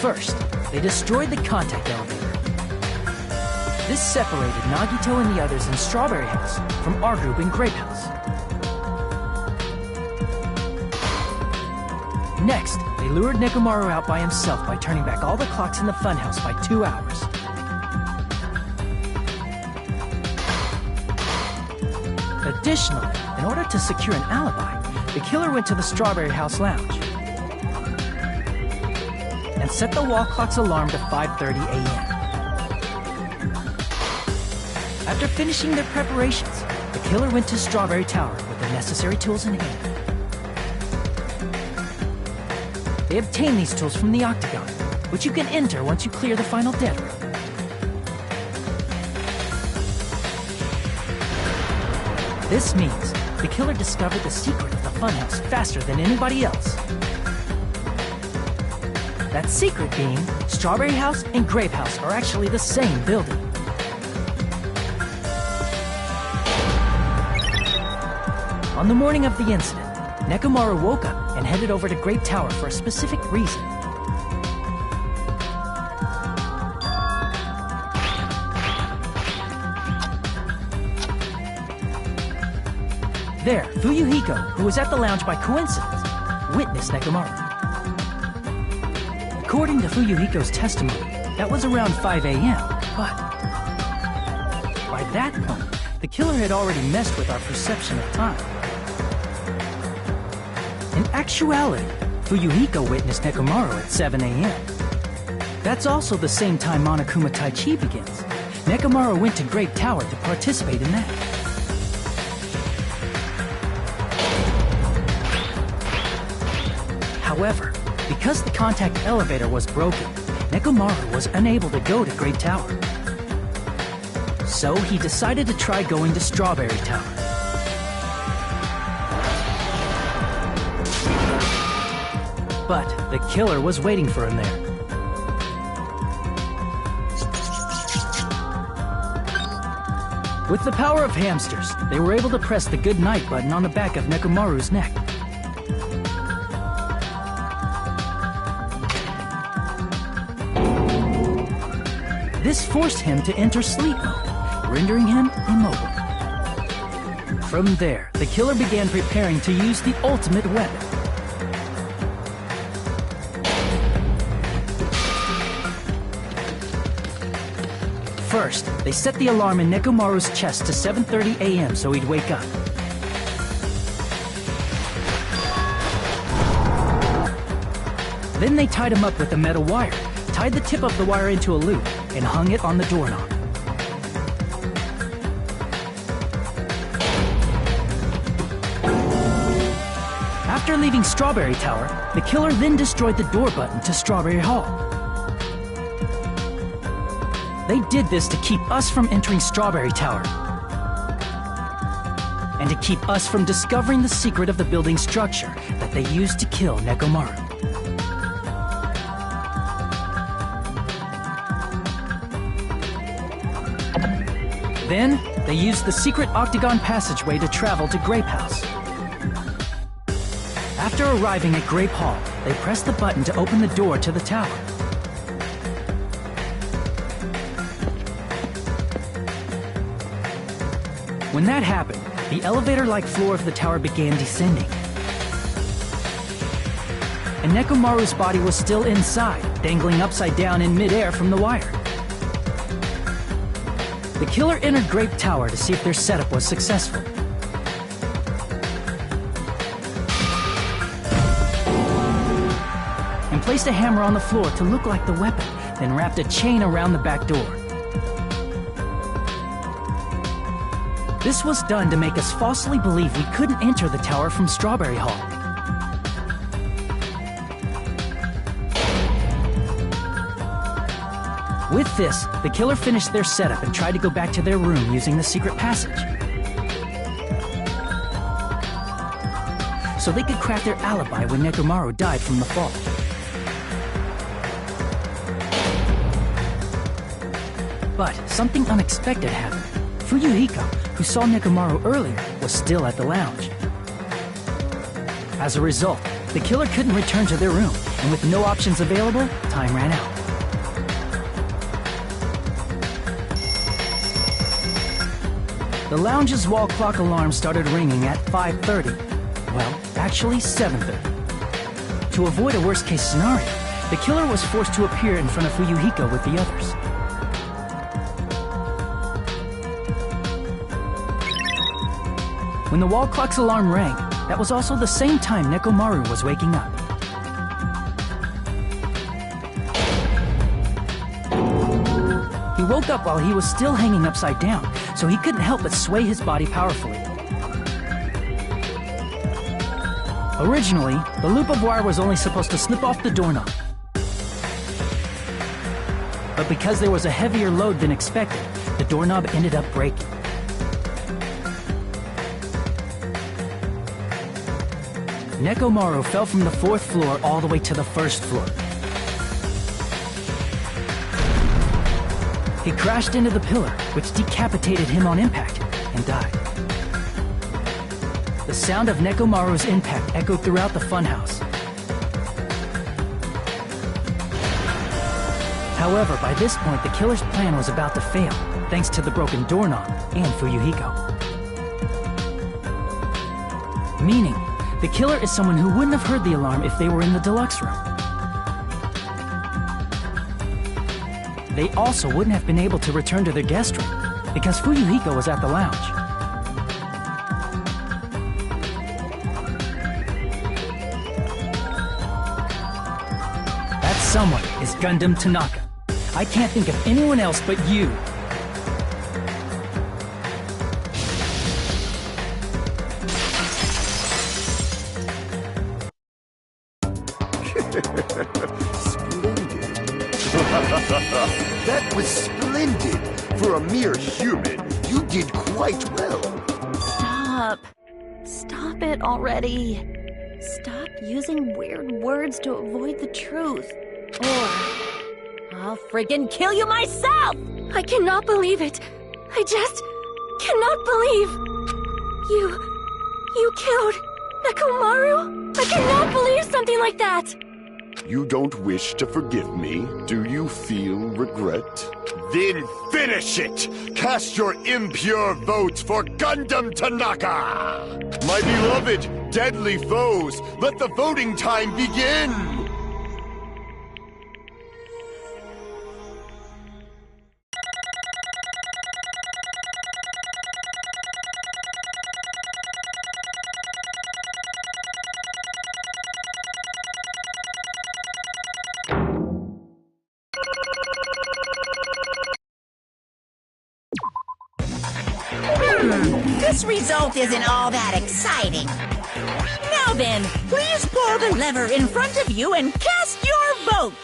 First, they destroyed the contact elevator. This separated Nagito and the others in Strawberry House from our group in Grape House. Next, they lured Nekomaru out by himself by turning back all the clocks in the funhouse by 2 hours. Additionally, in order to secure an alibi, the killer went to the Strawberry House lounge and set the wall clock's alarm to 5:30 a.m. After finishing their preparations, the killer went to Strawberry Tower with the necessary tools in hand. They obtained these tools from the Octagon, which you can enter once you clear the final dead room. This means the killer discovered the secret of the funhouse faster than anybody else. That secret being, Strawberry House and Grape House are actually the same building. On the morning of the incident, Nekomaru woke up and headed over to Great Tower for a specific reason. There, Fuyuhiko, who was at the lounge by coincidence, witnessed Nekomaru. According to Fuyuhiko's testimony, that was around 5 a.m., but by that point, the killer had already messed with our perception of time. In actuality, Fuyuhiko witnessed Nekomaru at 7 a.m. That's also the same time Monokuma Taichi begins. Nekomaru went to Great Tower to participate in that. However, because the contact elevator was broken, Nekomaru was unable to go to Great Tower. So he decided to try going to Strawberry Tower. But the killer was waiting for him there. With the power of hamsters, they were able to press the good night button on the back of Nekomaru's neck. This forced him to enter sleep mode, rendering him immobile. From there, the killer began preparing to use the ultimate weapon. First, they set the alarm in Nekomaru's chest to 7:30 a.m. so he'd wake up. Then they tied him up with a metal wire, tied the tip of the wire into a loop, and hung it on the doorknob. After leaving Strawberry Tower, the killer then destroyed the door button to Strawberry Hall. They did this to keep us from entering Strawberry Tower, and to keep us from discovering the secret of the building structure that they used to kill Nekomaru. Then, they used the secret octagon passageway to travel to Grape House. After arriving at Grape Hall, they pressed the button to open the door to the tower. When that happened, the elevator-like floor of the tower began descending. And Nekomaru's body was still inside, dangling upside down in midair from the wire. The killer entered Grape Tower to see if their setup was successful. And placed a hammer on the floor to look like the weapon, then wrapped a chain around the back door. This was done to make us falsely believe we couldn't enter the tower from Strawberry Hall. With this, the killer finished their setup and tried to go back to their room using the secret passage, so they could craft their alibi when Nekomaru died from the fall. But something unexpected happened. Fuyuhiko, who saw Nekomaru earlier, was still at the lounge. As a result, the killer couldn't return to their room, and with no options available, time ran out. The lounge's wall clock alarm started ringing at 5:30. Well, actually 7:30. To avoid a worst-case scenario, the killer was forced to appear in front of Fuyuhiko with the others. When the wall clock's alarm rang, that was also the same time Nekomaru was waking up. He woke up while he was still hanging upside down, so he couldn't help but sway his body powerfully. Originally, the loop of wire was only supposed to slip off the doorknob. But because there was a heavier load than expected, the doorknob ended up breaking. Nekomaru fell from the 4th floor all the way to the 1st floor. He crashed into the pillar, which decapitated him on impact, and died. The sound of Nekomaru's impact echoed throughout the funhouse. However, by this point, the killer's plan was about to fail, thanks to the broken doorknob and Fuyuhiko. Meaning, the killer is someone who wouldn't have heard the alarm if they were in the deluxe room. They also wouldn't have been able to return to their guest room, because Fuyuhiko was at the lounge. That someone is Gundam Tanaka. I can't think of anyone else but you. That was splendid! For a mere human, you did quite well. Stop. Stop it already. Stop using weird words to avoid the truth. Or I'll friggin' kill you myself! I cannot believe it. I just cannot believe. You killed Nekomaru? I cannot believe something like that. You don't wish to forgive me? Do you feel regret? Then finish it! Cast your impure votes for Gundam Tanaka! My beloved, deadly foes, let the voting time begin! This result isn't all that exciting. Now then, please pull the lever in front of you and cast your vote.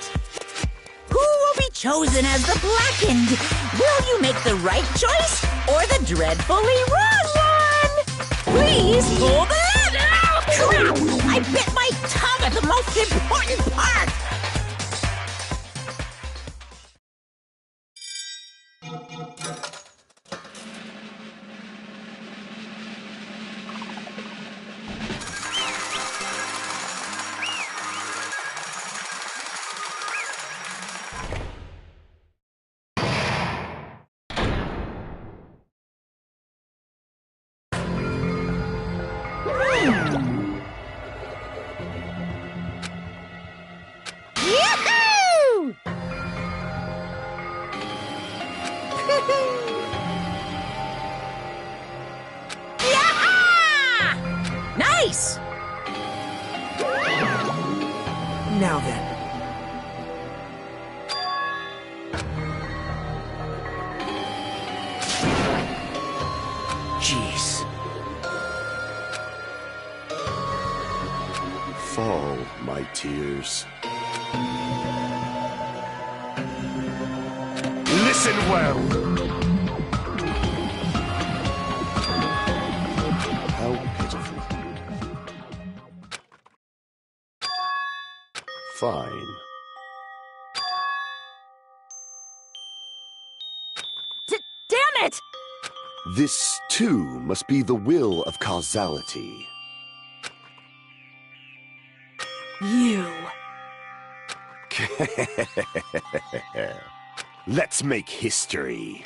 Who will be chosen as the blackened? Will you make the right choice or the dreadfully wrong one? Please pull the lever! Oh, crap! I bit my tongue at the most important part! Nice! Now then. Jeez. Fall, my tears. Listen well! How pitiful. Fine. Damn it! This, too, must be the will of causality. You. Let's make history.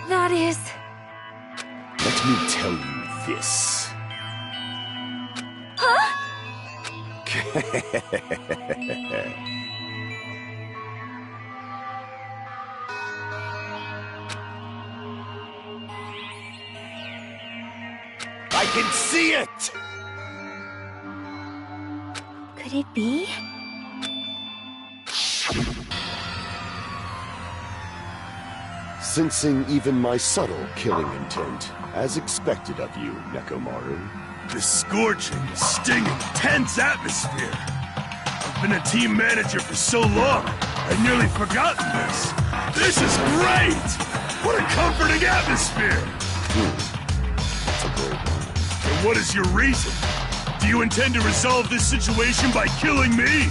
That is... Let me tell you this. Huh? I can see it! Could it be? sensing even my subtle killing intent, as expected of you, Nekomaru. The scorching, stinging, tense atmosphere. I've been a team manager for so long, I'd nearly forgotten this. This is great! What a comforting atmosphere! That's a bold one. And what is your reason? Do you intend to resolve this situation by killing me?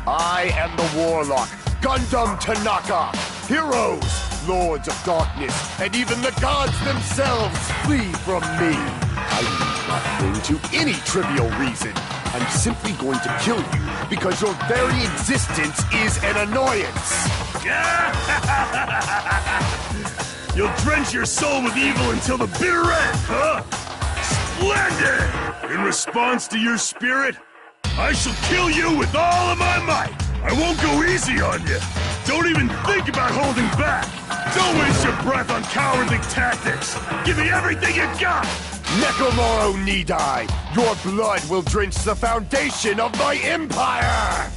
I am the Warlock, Gundam Tanaka. Heroes, Lords of Darkness, and even the gods themselves flee from me. I need not cling to any trivial reason. I'm simply going to kill you because your very existence is an annoyance. You'll drench your soul with evil until the bitter end, huh? Splendid! In response to your spirit, I shall kill you with all of my might. I won't go easy on you. Don't even think about holding back. Don't waste your breath on cowardly tactics. Give me everything you got. Nekomaru Nidai, your blood will drench the foundation of my empire!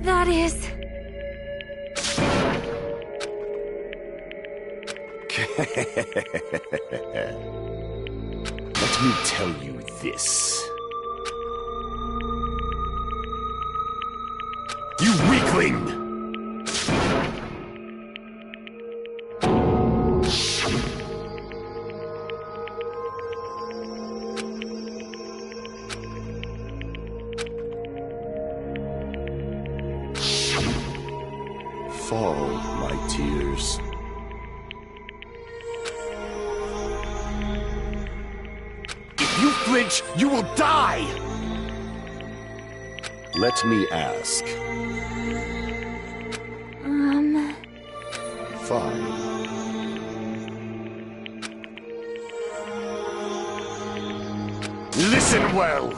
That is... Let me tell you this. You weakling! Fall, my tears. If you flinch, you will die! Let me ask. Fine. Listen well!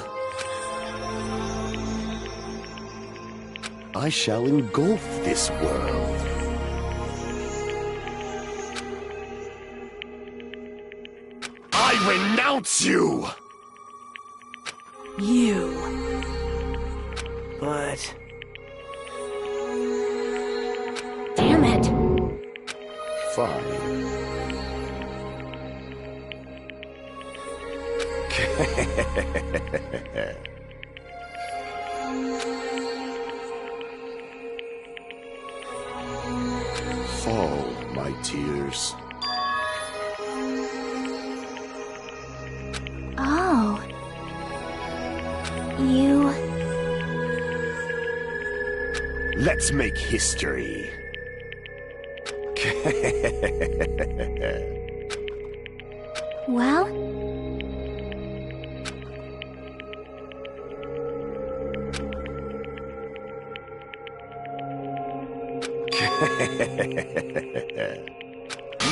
I shall engulf this world. I renounce you! You. But... Damn it! Fine. Fall, my tears. Oh. You... Let's make history. Well?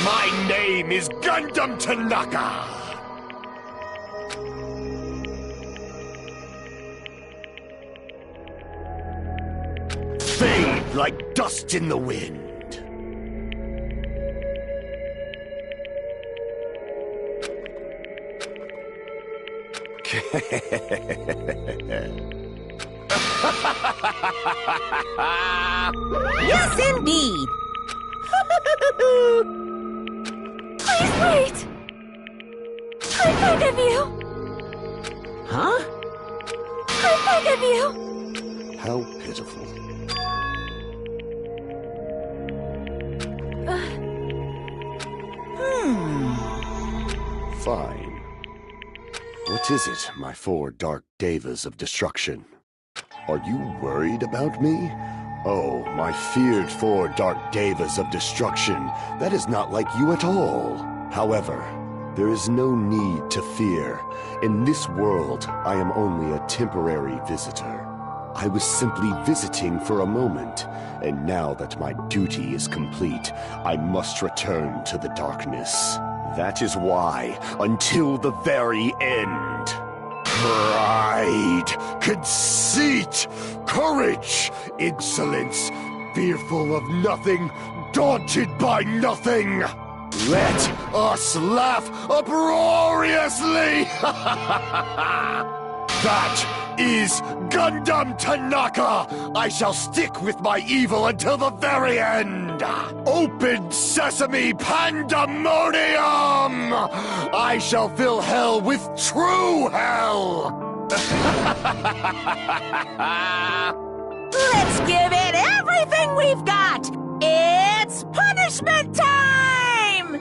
My name is Gundam Tanaka! Fade like dust in the wind. Yes, indeed. Please wait! I beg of you! Huh? I beg of you! How pitiful. Fine. What is it, my four dark devas of destruction? Are you worried about me? Oh, my feared four dark devas of destruction, that is not like you at all. However, there is no need to fear. In this world, I am only a temporary visitor. I was simply visiting for a moment, and now that my duty is complete, I must return to the darkness. That is why, until the very end, pride, conceit, courage, insolence, fearful of nothing, daunted by nothing. Let us laugh uproariously! That is Gundam Tanaka! I shall stick with my evil until the very end! Open sesame pandemonium! I shall fill hell with true hell! Let's give it everything we've got! It's punishment time!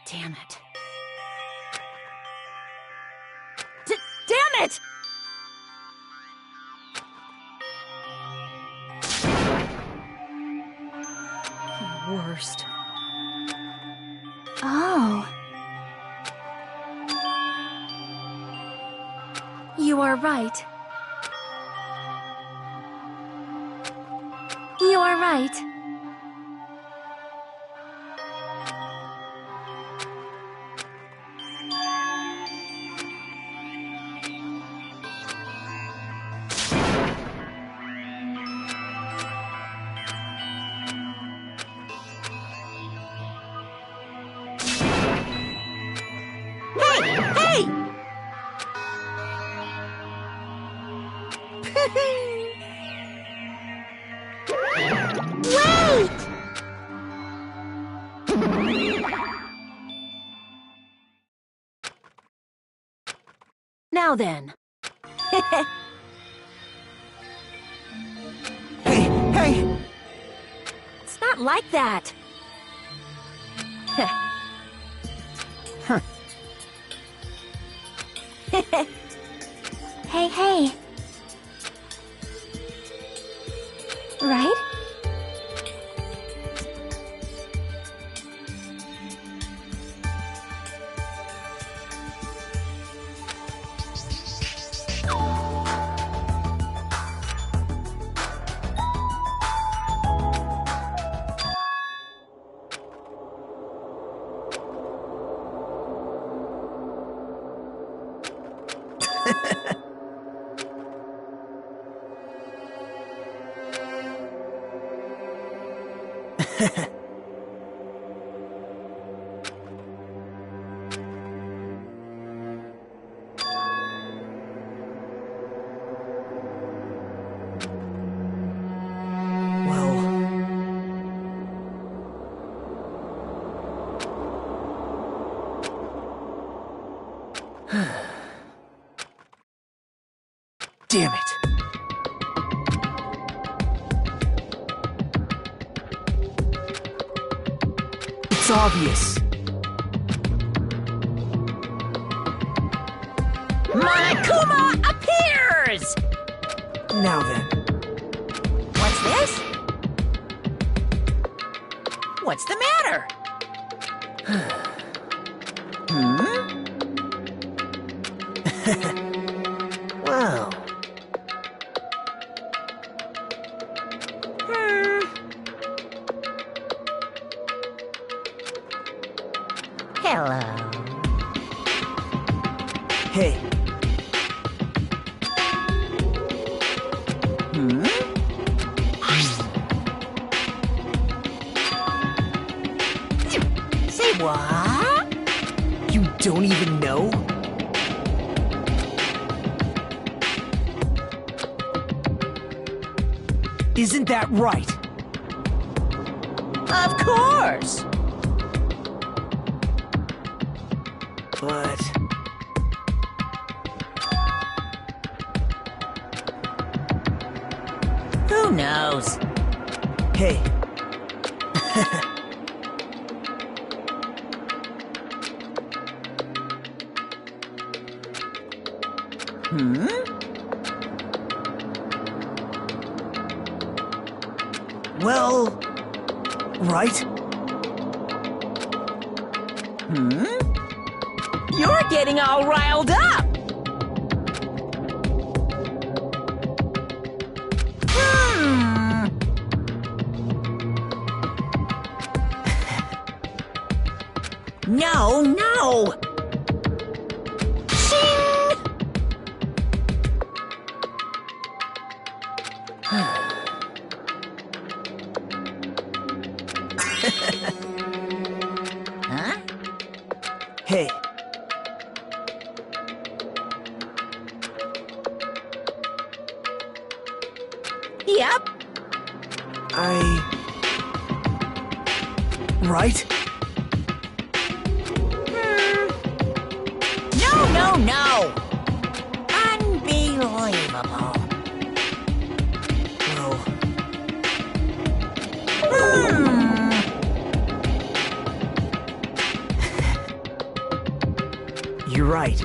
Damn it. Damn it! Worst. Oh. You are right. You are right. Now then. Hey! It's not like that. Huh. Hey. Right? Damn it. It's obvious. Monokuma appears! Now then. What's this? What's the matter? Hmm? Wow. Hello. Hey. Hmm? Say what? You don't even know? Isn't that right? Of course! But... Who knows? Hey. Hmm? Well... right? Hmm? You're getting all riled up! No, no! Shing! Huh? Hey. Yep. Right? No, no, no! Unbelievable. Well... You're right.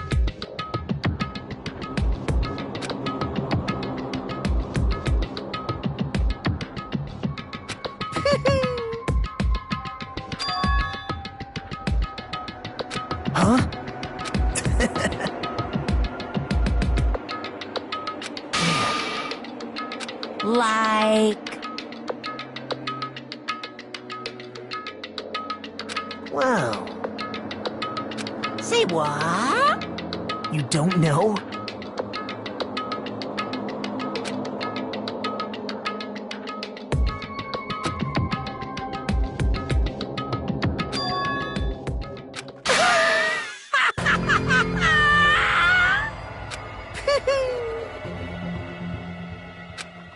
Huh? Like... Wow. Say what? You don't know?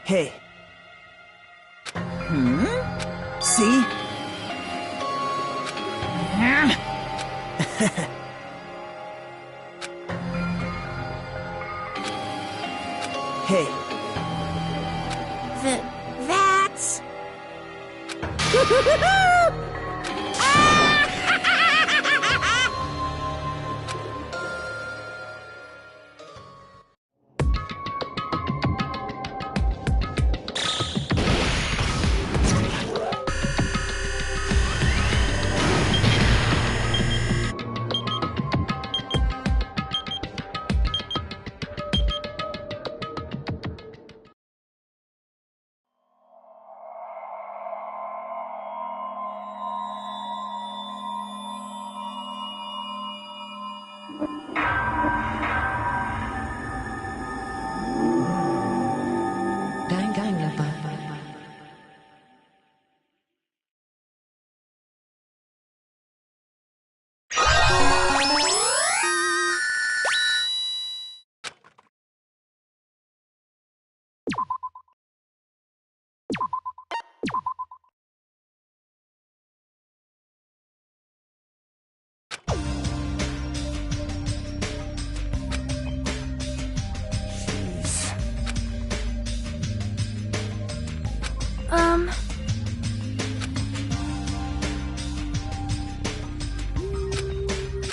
Hey. Hmm? See? Hey. That's... Danganronpa.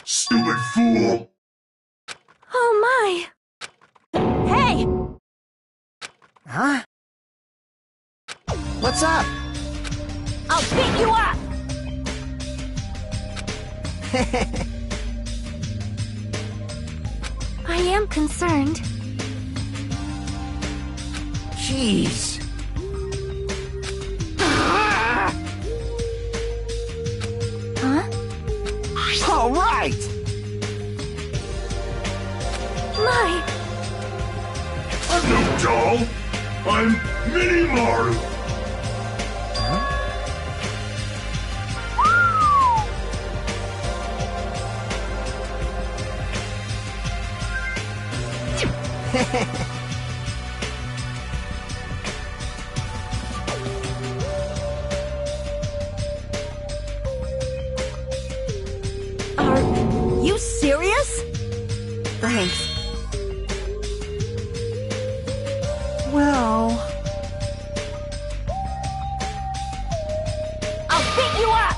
Stupid fool! Oh my! Hey! Huh? What's up? I'll beat you up! I am concerned. Jeez. Huh? All right! My! I'm no doll. I'm Mini Maru. Are you serious? Thanks. Well... I'll beat you up!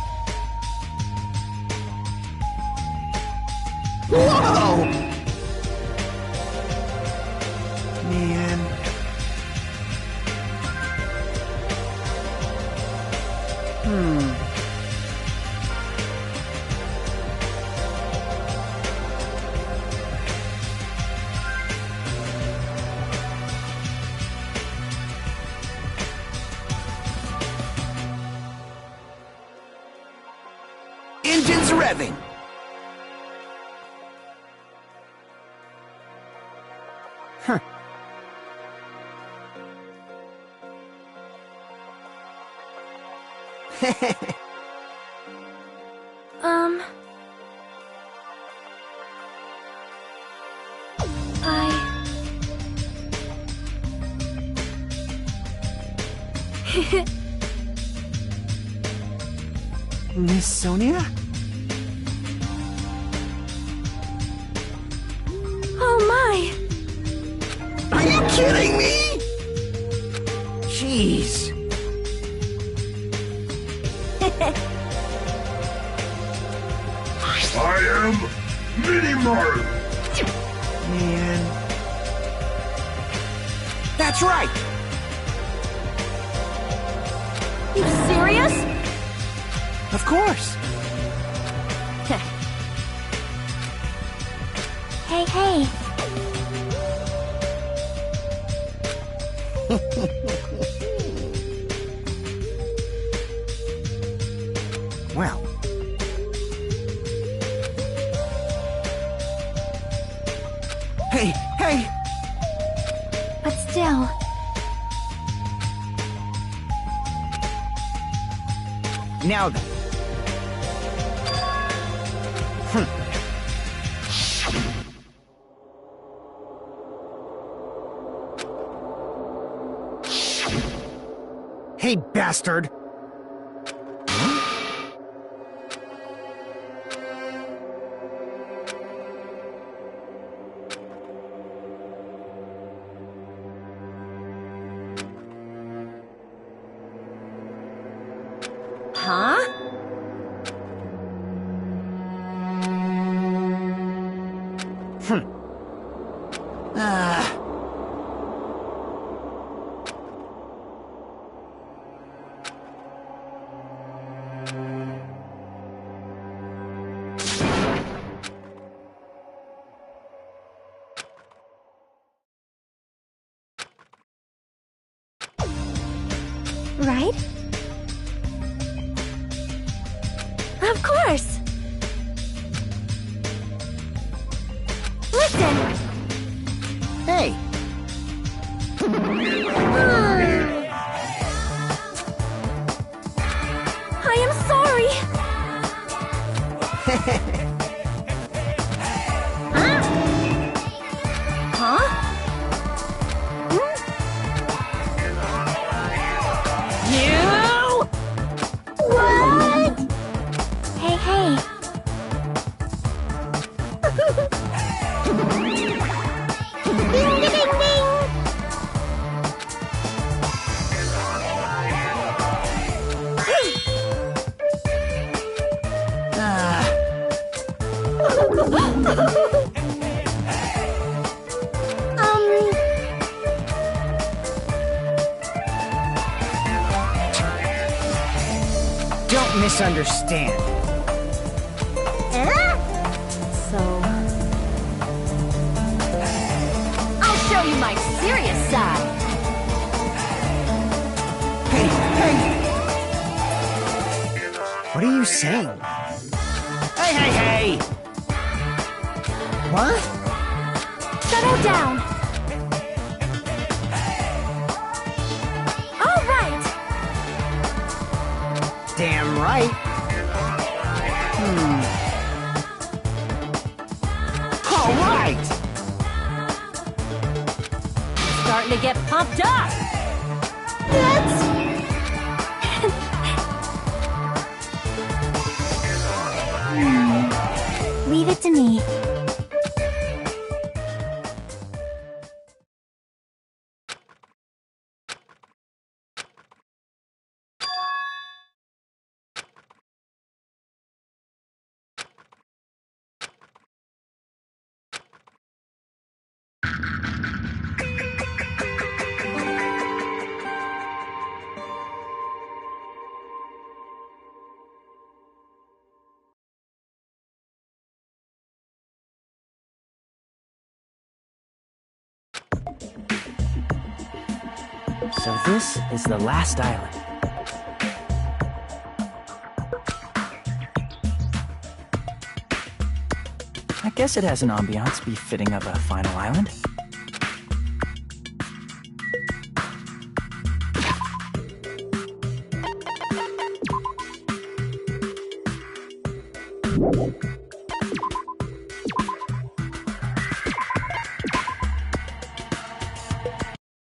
Whoa! Man. Engines revving. Huh. Miss Sonia? Oh my! Are you kidding me? Jeez. I am Mini Maru. Man. That's right! You serious? Of course! Hey, hey. Well, Hey, hey! But still, now then. Hey, bastard! Huh? right? Of course! Listen! Hey! I am sorry! Huh? You? What? Hey, hey. Ding, ding, ding, ding. Don't misunderstand. Huh? show you my serious side. Hey, hey! What are you saying? Hey, hey, hey! What? Settle down. All right. Damn right. All right! Starting to get pumped up. Leave it to me. So this is the last island. I guess it has an ambiance befitting of a final island.